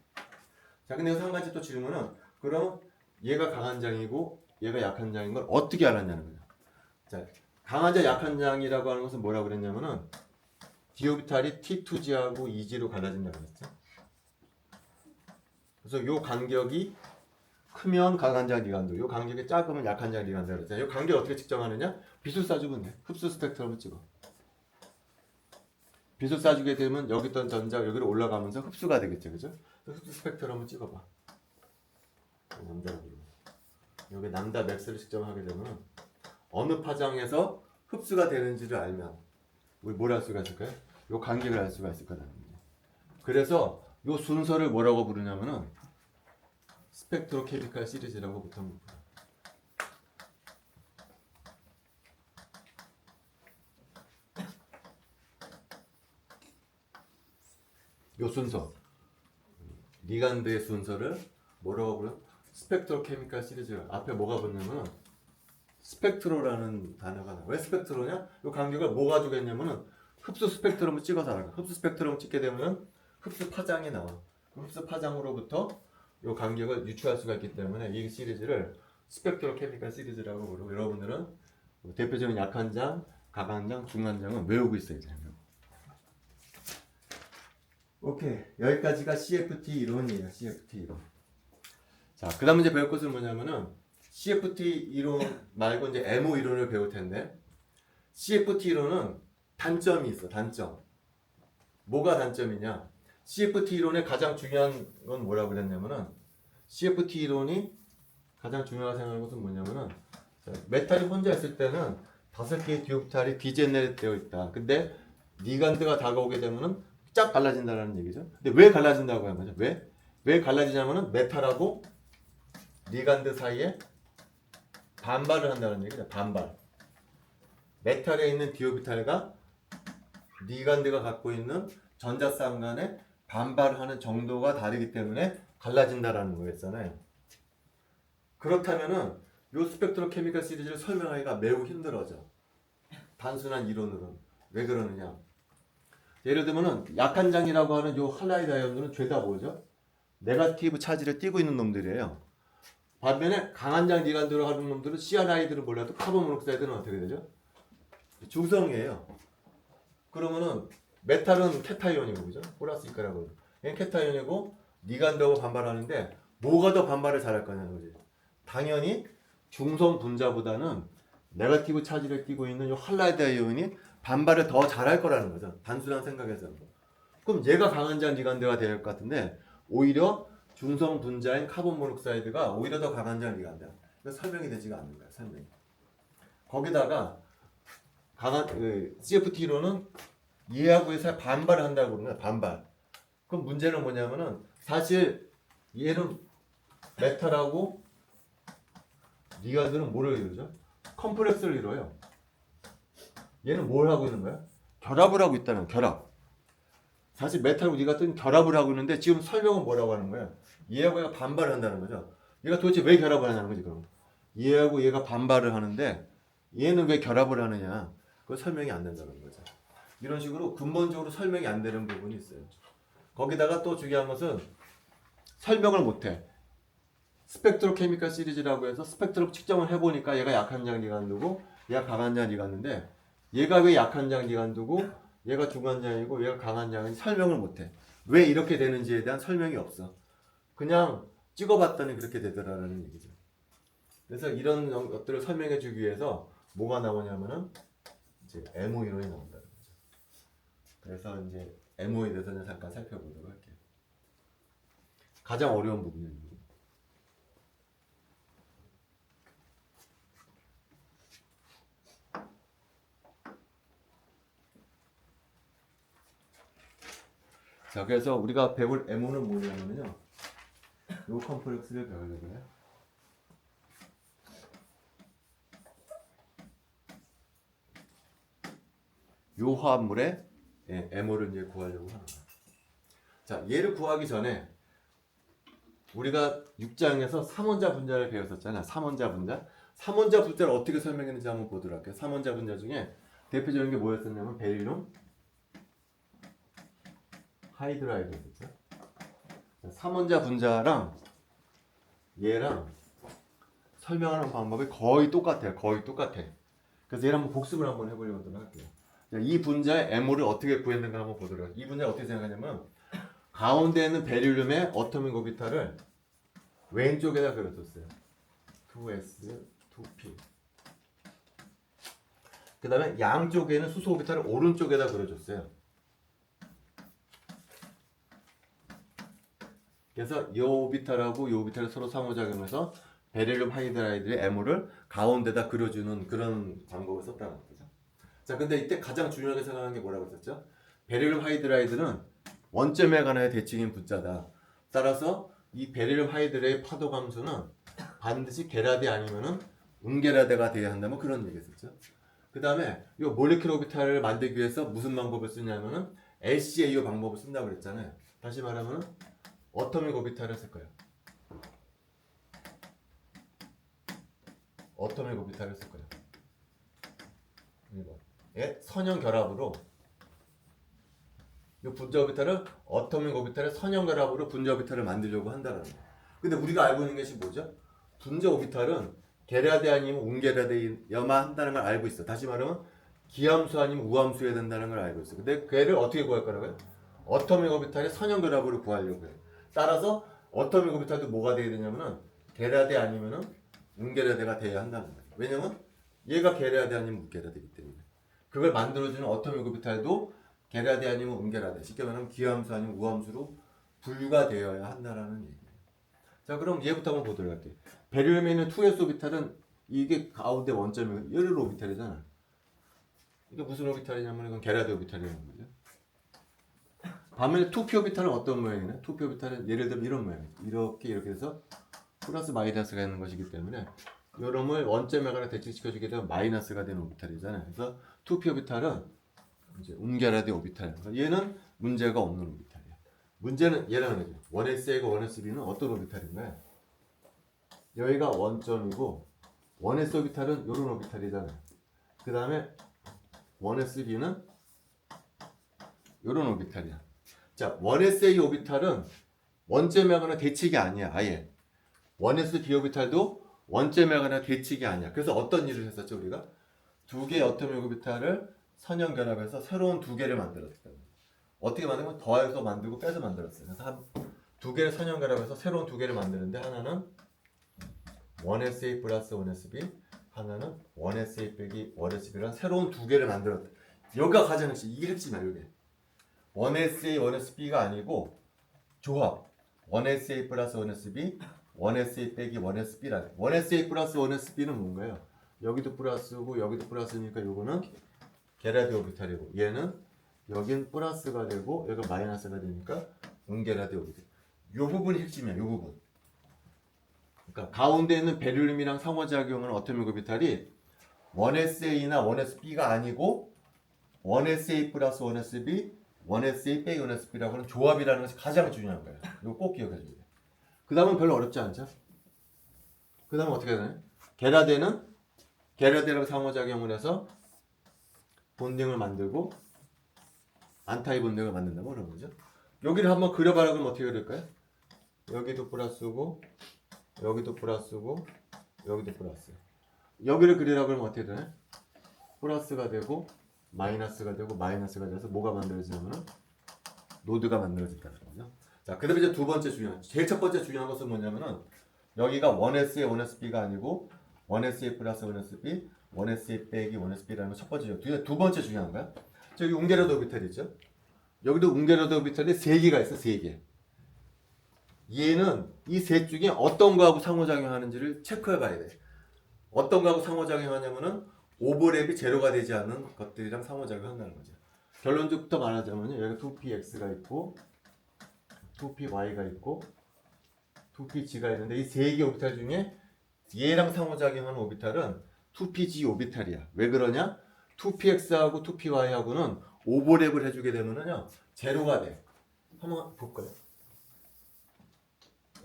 자, 근데 여기서 한 가지 또 질문은 그럼 얘가 강한 장이고 얘가 약한 장인 걸 어떻게 알았냐는 거죠. 자, 강한 장, 약한 장이라고 하는 것은 뭐라고 그랬냐면은 디오비탈이 T2G하고 2G로 갈라진다고 했죠. 그래서 요 간격이 크면 강한장 리간도, 요 간격이 작으면 약한장 리간도 그랬잖아요. 요 간격 어떻게 측정하느냐? 빛을 쏴주면 돼. 흡수 스펙트럼을 찍어. 빛을 쏴주게 되면 여기 있던 전자가 여기로 올라가면서 흡수가 되겠죠, 그죠? 흡수 스펙트럼을 찍어봐. 여기 남다 맥스를 측정하게 되면 어느 파장에서 흡수가 되는지를 알면 우리 뭘 알 수가 있을까요? 요 간격을 알 수가 있을 거라는 거죠. 그래서 요 순서를 뭐라고 부르냐면은 스펙트로케미칼 시리즈라고 보통 부르요. 요 순서, 리간드의 순서를 뭐라고 부르요? 스펙트로케미칼 시리즈. 앞에 뭐가 붙냐면은 스펙트로라는 단어가 나와. 왜 스펙트로냐? 요 간격을 뭐가 주겠냐면은 흡수 스펙트럼을 찍어서 알아. 흡수 스펙트럼을 찍게 되면 흡수 파장이 나와. 흡수 파장으로부터 요 간격을 유추할 수가 있기 때문에 이 시리즈를 스펙트로케미칼 시리즈라고 부르고, 여러분들은 대표적인 약한장, 강한장, 중한장은 외우고 있어야 돼요. 오케이, 여기까지가 CFT 이론이에요. CFT 이론. 자, 그 다음 이제 배울 것은 뭐냐면은 CFT 이론 말고 이제 MO 이론을 배울 텐데, CFT 이론은 단점이 있어. 단점. 뭐가 단점이냐? CFT 이론의 가장 중요한 건 뭐라고 그랬냐면은, CFT 이론이 가장 중요하게 생각하는 것은 뭐냐면은, 메탈이 혼자 있을 때는 5개의 듀오피탈이 디제네레이트 되어 있다. 근데 리간드가 다가오게 되면은 쫙 갈라진다는 얘기죠. 근데 왜 갈라진다고 하는 거죠? 왜 갈라지냐면은 메탈하고 리간드 사이에 반발을 한다는 얘기죠. 반발. 메탈에 있는 디오비탈과 리간드가 갖고 있는 전자쌍 간에 반발하는 정도가 다르기 때문에 갈라진다라는 거였잖아요. 그렇다면은 요 스펙트로케미칼 시리즈를 설명하기가 매우 힘들어져. 단순한 이론으로는. 왜 그러느냐? 예를 들면은 약한 장이라고 하는 요 할라이드 아이언들은 죄다 뭐죠? 네거티브 차지를 띠고 있는 놈들이에요. 반면에 강한 장 리간드로 하는 놈들은 시아나이드를 몰라도 카본 모노크사이드는 어떻게 되죠? 중성이에요. 그러면은 메탈은 케타이온이고, 그죠? 플러스 이카라고. 얘는 케타이온이고 리간드하고 반발하는데 뭐가 더 반발을 잘할 거냐는 거지. 당연히 중성 분자보다는 네거티브 차지를 띠고 있는 요 할라이드 아이온이 반발을 더 잘할 거라는 거죠. 단순한 생각에서. 그럼 얘가 강한 장 리간드가 될 것 같은데 오히려 중성 분자인 카본 모노크사이드가 오히려 더 강한 장 리간드야. 그래서 설명이 되지가 않는 거야. 설명이. 거기다가 강한 CFT로는 얘하고 해서 반발을 한다고 그러는 거야. 반발. 그럼 문제는 뭐냐면은 사실 얘는 메탈하고 리간드는 뭐를 이루죠? 컴플렉스를 이뤄요. 얘는 뭘 하고 있는 거야? 결합을 하고 있다는 거야. 결합. 사실 메탈하고 리간드는 결합을 하고 있는데 지금 설명은 뭐라고 하는 거야? 얘하고 얘가 반발을 한다는 거죠. 얘가 도대체 왜 결합을 하냐는 거지 그럼. 얘하고 얘가 반발을 하는데 얘는 왜 결합을 하느냐? 그거 설명이 안 된다는 거죠. 이런 식으로 근본적으로 설명이 안 되는 부분이 있어요. 거기다가 또 중요한 것은 설명을 못해. 스펙트로케미칼 시리즈라고 해서 스펙트럼 측정을 해보니까 얘가 약한 장 리간드고 얘가 강한 장 리간드인데 얘가 왜 약한 장 리간드고 얘가 중한 장이고 얘가 강한 장인지 설명을 못해. 왜 이렇게 되는지에 대한 설명이 없어. 그냥 찍어봤더니 그렇게 되더라라는 얘기죠. 그래서 이런 것들을 설명해 주기 위해서 뭐가 나오냐면은 이제 MO 이론이 나온다는 거죠. 그래서 이제 MO에 대해서는 잠깐 살펴보도록 할게요. 가장 어려운 부분입니다. 자, 그래서 우리가 배울 MO는 뭐냐면요. 요 컴플렉스를 배우려고 해요. 요 화합물의 MO를 이제 구하려고 하는 거예요. 자, 얘를 구하기 전에 우리가 6장에서 3원자 분자를 배웠었잖아. 3원자 분자. 3원자 분자를 어떻게 설명했는지 한번 보도록 할게요. 3원자 분자 중에 대표적인 게 뭐였었냐면 베릴륨, 하이드라이드였죠. 3원자 분자랑 얘랑 설명하는 방법이 거의 똑같아요. 거의 똑같아. 그래서 얘를 한번 복습을 한번 해보려고 할게요. 이 분자의 MO를 어떻게 구했는가 한번 보도록 할게요. 이 분자를 어떻게 생각하냐면 가운데 있는 베릴륨의 어토믹 오비탈을 왼쪽에다 그려뒀어요. 2s, 2p. 그 다음에 양쪽에는 수소 오비탈을 오른쪽에다 그려줬어요. 그래서 이 오비탈하고 이 오비탈이 서로 상호작용해서 베릴륨 하이드라이드의 M을 가운데다 그려주는 그런 방법을 썼다는 거죠. 자, 근데 이때 가장 중요하게 생각하는 게 뭐라고 했었죠? 베릴륨 하이드라이드는 원점에 관하여 대칭인 분자다. 따라서 이 베릴륨 하이드라이드 파도 감수는 반드시 게라디 아니면은 운게라데가 돼야 한다면 그런 얘기했었죠. 그 다음에 이 몰리큘 오비탈을 만들기 위해서 무슨 방법을 쓰냐면은 LCAO 방법을 쓴다고 그랬잖아요. 다시 말하면은 어토믹 오비탈을 쓸 거예요. 어토믹 오비탈을 쓸 거예요. 이거의 선형 결합으로 이 분자 오비탈을 어토믹 오비탈의 선형 결합으로 분자 오비탈을 만들려고 한다는 거예요. 근데 우리가 알고 있는 것이 뭐죠? 분자 오비탈은 게라데 아니면 운게라데여만 한다는 걸 알고 있어. 다시 말하면 기함수 아니면 우함수여야 된다는 걸 알고 있어. 근데 걔를 어떻게 구할 거라고요? 어토믹 오비탈의 선형 결합으로 구하려고 해요. 따라서 어토믹 오비탈도 뭐가 돼야 되냐면은 게라데 아니면은 운게라데가 돼야 한다는 거예요. 왜냐면 얘가 게라데 아니면 운게라데이기 때문에. 그걸 만들어주는 어토믹 오비탈도 게라데 아니면 운게라데. 쉽게 말하면 기함수 아니면 우함수로 분류가 되어야 한다는 얘기예요. 자, 그럼 얘부터 한번 보도록 할게요. 베릴륨에 있는 2s 오비탈은 이게 가운데 원점이고 얘를 오비탈이잖아. 이게 무슨 오비탈이냐면 이건 게라데 오비탈이라는 거죠. 반면에 2p 오비탈은 어떤 모양이냐? 2p 오비탈은 예를 들면 이런 모양. 이렇게 해서 플러스 마이너스가 있는 것이기 때문에 요놈을 원점에 관해 대칭시켜주게 되면 마이너스가 되는 오비탈이잖아요. 그래서 2p 오비탈은 이제 운게라데 오비탈. 얘는 문제가 없는 오비탈이야. 문제는 얘라는 거죠. 1sA과 1sB는 어떤 오비탈인가요? 여기가 원점이고 1s 오비탈은 요런 오비탈이잖아요. 그 다음에 1sB는 요런 오비탈이야. 자, 1sa 오비탈은 원점에 관한 대칭이 아니야. 아예 1sB 오비탈도 원점에 관한 대칭이 아니야. 그래서 어떤 일을 했었죠 우리가? 두 개의 어토믹 오비탈을 선형 결합해서 새로운 두 개를 만들었다. 어떻게 만들면 더해서 만들고 빼서 만들었어요. 그래서 두 개를 선형 결합해서 새로운 두 개를 만드는데 하나는 1sa 플러스 1sb, 하나는 1sa 빼기 1sb라는 새로운 두 개를 만들었다. 여기가 가장 핵심, 이게 핵심이야. 이게 1sa 1sb가 아니고 조합 1sa 플러스 1sb, 1sa 빼기 1sb라는 1sa 플러스 1sb는 뭔가요? 여기도 플러스고 여기도 플러스니까 요거는 게라데 오비탈이고 얘는 여긴 플러스가 되고 여기가 마이너스가 되니까 운게라데 오비탈. 요 부분이 핵심이야. 요 부분. 그러니까 가운데 있는 베릴륨이랑 상호작용하는 어토믹 오비탈이 1sa나 1sb가 아니고 1sa 플러스 1sb, 1sa 빼기 1sb라고 하는 조합이라는 것이 가장 중요한 거예요. 이거 꼭 기억해 줘야 돼. 그 다음은 별로 어렵지 않죠? 그 다음은 어떻게 되나요? 게라데랑 상호작용을 해서 본딩을 만들고 안타이 본딩을 만든다고 그러는 거죠. 여기를 한번 그려봐라 그러면 어떻게 그릴까요? 여기도 플러스고 여기도 플러스고 여기도 플러스. 여기를 그리라고 그러면 어떻게 되나요? 플러스가 되고 마이너스가 되고 마이너스가 돼서 뭐가 만들어지냐면 노드가 만들어진다는 거죠. 자, 그 다음에 이제 두 번째 중요한, 제일 첫 번째 중요한 것은 뭐냐면은 여기가 1sa 1sb가 아니고 1sa 플러스 1sb, 1sa 빼기 1sb라는 거 첫 번째죠. 두 번째 중요한 거야. 저기 운게라데 오비탈 있죠? 여기도 운게라데 오비탈이 3개가 있어. 3개. 얘는 이 셋 중에 어떤 거하고 상호작용하는지를 체크해 봐야 돼. 어떤 거하고 상호작용하냐면은 오버랩이 제로가 되지 않는 것들이랑 상호작용한다는 거죠. 결론적부터 말하자면요. 여기 2px가 있고 2py가 있고 2pg가 있는데 이 세 개 오비탈 중에 얘랑 상호작용하는 오비탈은 2pg 오비탈이야. 왜 그러냐? 2px하고 2py하고는 오버랩을 해주게 되면은요 제로가 돼. 한번 볼까요?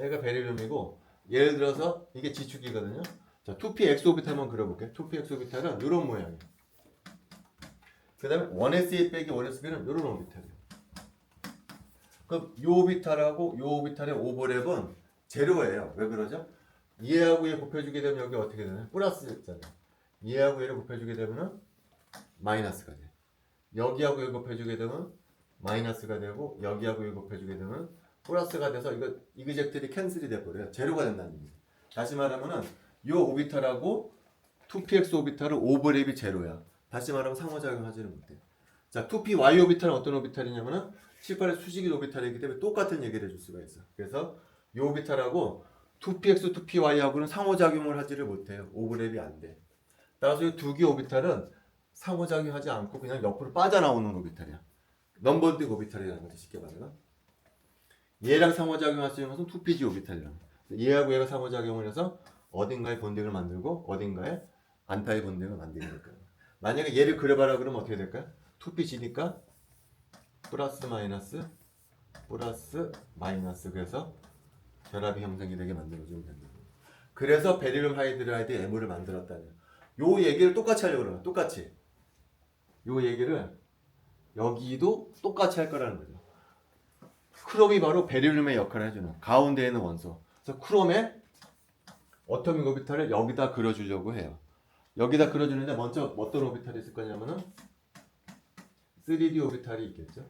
얘가 베릴륨이고 예를 들어서 이게 지축이거든요. 자, 2px 오비탈만 그려볼게요. 2px 오비탈은 이런 모양이에요. 그 다음에 1sa 빼기 1sb는 이런 오비탈이에요. 그럼 이 오비탈하고 이 오비탈의 오버랩은 제로예요. 왜 그러죠? 얘하고 얘 곱해주게 되면 여기 어떻게 되나요? 플러스잖아요. 얘하고 얘를 곱해주게 되면 마이너스가 돼. 여기하고 얘 곱해주게 되면 마이너스가 되고 여기하고 이거 곱해주게 되면 플러스가 돼서 이거 이그젝들이 캔슬이 돼버려요. 제로가 된다는 얘기죠. 다시 말하면은 요 오비탈하고 2px 오비탈은 오버랩이 제로야. 다시 말하면 상호작용하지는 못해. 자, 2py 오비탈은 어떤 오비탈이냐면은 7, 8의 수직인 오비탈이기 때문에 똑같은 얘기를 해줄 수가 있어. 그래서 이 오비탈하고 2px, 2py하고는 상호작용을 하지를 못해요. 오버랩이 안 돼. 따라서 이 두 개 오비탈은 상호작용하지 않고 그냥 옆으로 빠져나오는 오비탈이야. 넘버드 오비탈이라는 거지, 쉽게 말하면. 얘랑 상호작용할 수 있는 것은 2pg 오비탈이라는 거야. 얘하고 얘가 상호작용을 해서 어딘가에 본딩을 만들고 어딘가에 안타의 본딩을 만들게 될 거야. 만약에 얘를 그려봐라 그러면 어떻게 될까요? 2pg니까 플러스 마이너스 그래서 결합이 형성이 되게 만들어주면 된다. 그래서 베릴륨 하이드라이드 M을 만들었다는 요 얘기를 똑같이 하려고 그래요. 똑같이 요 얘기를 여기도 똑같이 할 거라는 거죠. 크롬이 바로 베릴륨의 역할을 해주는 가운데에 있는 원소. 그래서 크롬의 어토믹 오비탈을 여기다 그려주려고 해요. 여기다 그려주는데 먼저 어떤 오비탈이 있을 거냐면은 3D 오비탈이 있겠죠.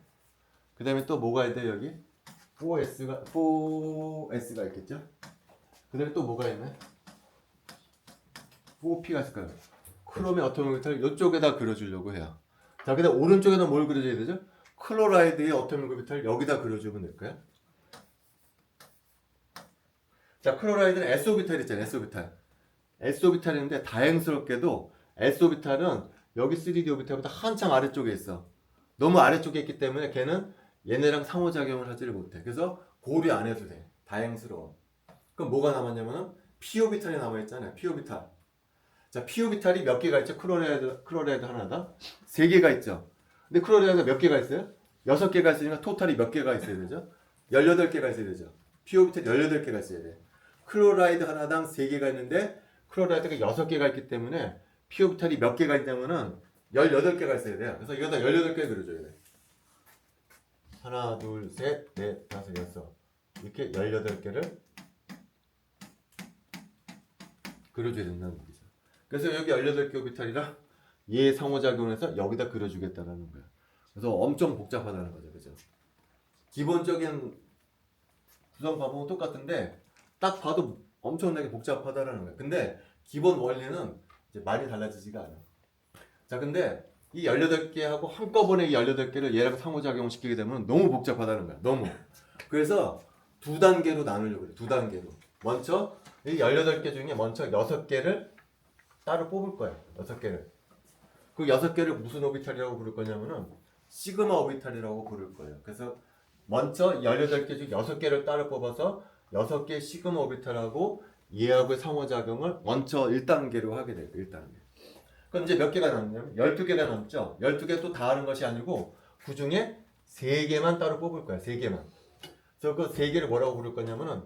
그 다음에 또 뭐가 있대 여기? 4S가 있겠죠. 그 다음에 또 뭐가 있네? 4P가 있을 거예요. 크롬의 어토믹 오비탈을 이쪽에다 그려주려고 해요. 자, 그 다음 오른쪽에다 뭘 그려줘야 되죠? 클로라이드의 어토믹 오비탈을 여기다 그려주면 될까요? 자, 클로라이드는 S 오비탈 있잖아요. S 오비탈. S 오비탈인데 다행스럽게도 S 오비탈은 여기 3D 오비탈보다 한참 아래쪽에 있어. 너무 아래쪽에 있기 때문에 걔는 얘네랑 상호작용을 하지를 못해. 그래서 고려 안 해도 돼. 다행스러워. 그럼 뭐가 남았냐면은 P 오비탈이 남아있잖아요. P 오비탈. 자, P 오비탈이 몇 개가 있죠? 클로라이드 하나다. 3개가 있죠. 근데 클로라이드가 몇 개가 있어요? 6개가 있으니까 토탈이 몇 개가 있어야 되죠? 18개가 있어야 되죠. P 오비탈이 18개가 있어야 돼. 클로라이드 하나당 3개가 있는데 클로라이드가 6개가 있기 때문에 P 오비탈이 몇 개가 있냐면은 18개가 있어야 돼요. 그래서 이거다 18개 그려줘야 돼. 하나, 둘, 셋, 넷, 다섯, 여섯. 이렇게 18개를 그려줘야 된다는 얘기죠. 그래서 여기 18개 오비탈이라 얘 상호작용해서 여기다 그려주겠다는 거야. 그래서 엄청 복잡하다는 거죠. 그죠? 기본적인 구성 방법은 똑같은데 딱 봐도 엄청나게 복잡하다는 거야. 근데 기본 원리는 이제 많이 달라지지가 않아. 자, 근데 이 18개하고 한꺼번에 이 18개를 얘랑 상호작용을 시키게 되면 너무 복잡하다는 거야. 너무. 그래서 두 단계로 나누려고 그래. 두 단계로. 먼저 이 18개 중에 먼저 6개를 따로 뽑을 거야. 6개를. 그 6개를 무슨 오비탈이라고 부를 거냐면은 시그마 오비탈이라고 부를 거예요. 그래서 먼저 18개 중 6개를 따로 뽑아서 6개 시그마 오비탈하고 얘하고의 상호작용을 먼저 1단계로 하게 돼요. 1단계. 그럼 이제 몇 개가 남냐면 12개가 남죠. 12개 또 다 하는 것이 아니고 그 중에 3개만 따로 뽑을 거야. 3개만. 그래서 그 3개를 뭐라고 부를 거냐면은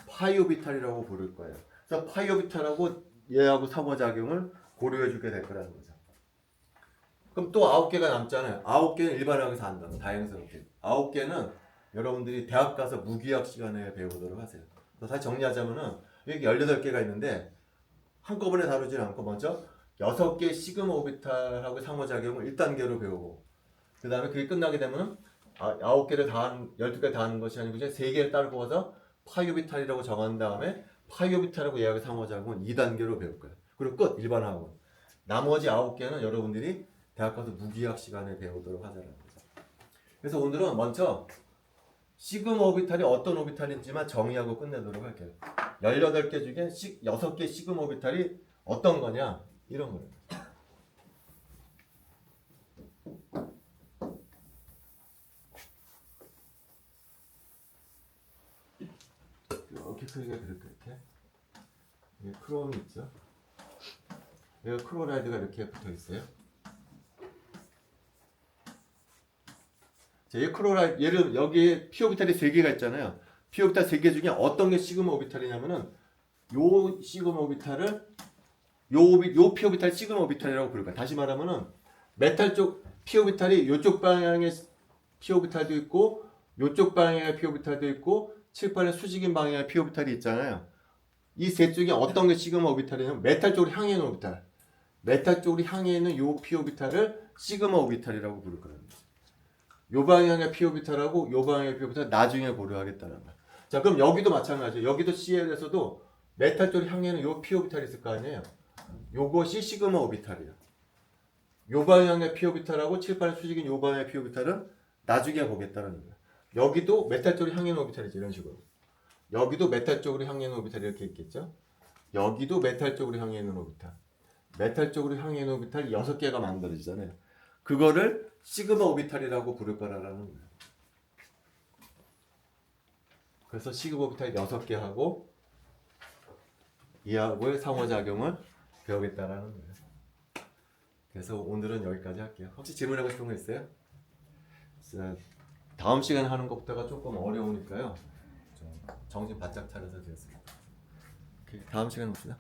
파이오비탈이라고 부를 거예요. 그래서 파이오비탈하고 얘하고 상호작용을 고려해 주게 될 거라는 거죠. 그럼 또 9개가 남잖아요. 9개는 일반학에서 한다. 다행스럽게. 9개는 여러분들이 대학 가서 무기학 시간에 배우도록 하세요. 다시 정리하자면은 여기 18개가 있는데 한꺼번에 다루지 않고 먼저 6개 시그마 오비탈하고 상호작용을 1단계로 배우고 그 다음에 그게 끝나게 되면 9개를 다 하는 12개 다 하는 것이 아니고 이제 3개를 따로 뽑아서 파이오비탈이라고 정한 다음에 파이오비탈하고 얘하고 상호작용은 2단계로 배울 거예요. 그리고 끝! 일반 학원. 나머지 9개는 여러분들이 대학 가서 무기학 시간에 배우도록 하자는 거죠. 그래서 오늘은 먼저 시그마 오비탈이 어떤 오비탈인지만 정의하고 끝내도록 할게요. 18개 중에 6개 시그마 오비탈이 어떤 거냐? 이런 거예요. 이렇게 크기가 그렇게 이게 크롬이 있죠. 여기 클로라이드가 이렇게 붙어 있어요. 자, 이 클로라이드 얘를 여기에 p 오비탈이 3개가 있잖아요. p 오비탈 3개 중에 어떤 게 시그마 오비탈이냐면은 요 시그마 오비탈을 요 p 오비탈 시그마 오비탈이라고 부를 거야. 다시 말하면은 메탈 쪽 p 오비탈이 요쪽 방향의 p 오비탈도 있고 요쪽 방향의 p 오비탈도 있고 7, 8의 수직인 방향의 p 오비탈이 있잖아요. 이 셋 중에 어떤 게 시그마 오비탈이냐면 메탈 쪽으로 향해 있는 오비탈. 메탈 쪽으로 향해 있는 요 p 오비탈을 시그마 오비탈이라고 부를 거라는 거죠. 요 방향의 p 오비탈하고 요 방향의 p 오비탈 나중에 고려하겠다는 거야. 자, 그럼 여기도 마찬가지예요. 여기도 CL에서도 메탈 쪽 향해는 요 p 오비탈이 있을 거 아니에요. 요것이 시그마 오비탈이야. 요 방향의 p 오비탈하고 7, 8 수직인 요 방향의 p 오비탈은 나중에 보겠다는 거야. 여기도 메탈 쪽으로 향해 있는 오비탈이지, 이런 식으로. 여기도 메탈 쪽으로 향해 있는 오비탈 이렇게 있겠죠. 여기도 메탈 쪽으로 향해 있는 오비탈. 메탈 쪽으로 향해 있는 오비탈 6개가 만들어지잖아요. 그거를 시그마 오비탈이라고 부를 거라는 거예요. 그래서 시그마 오비탈 6개 하고 이하고의 상호작용을 배우겠다라는 거예요. 그래서 오늘은 여기까지 할게요. 혹시 질문하고 싶은 거 있어요? 다음 시간에 하는 것보다가 조금 어려우니까요. 좀 정신 바짝 차려서 됐습니다. 다음 시간에 봅시다.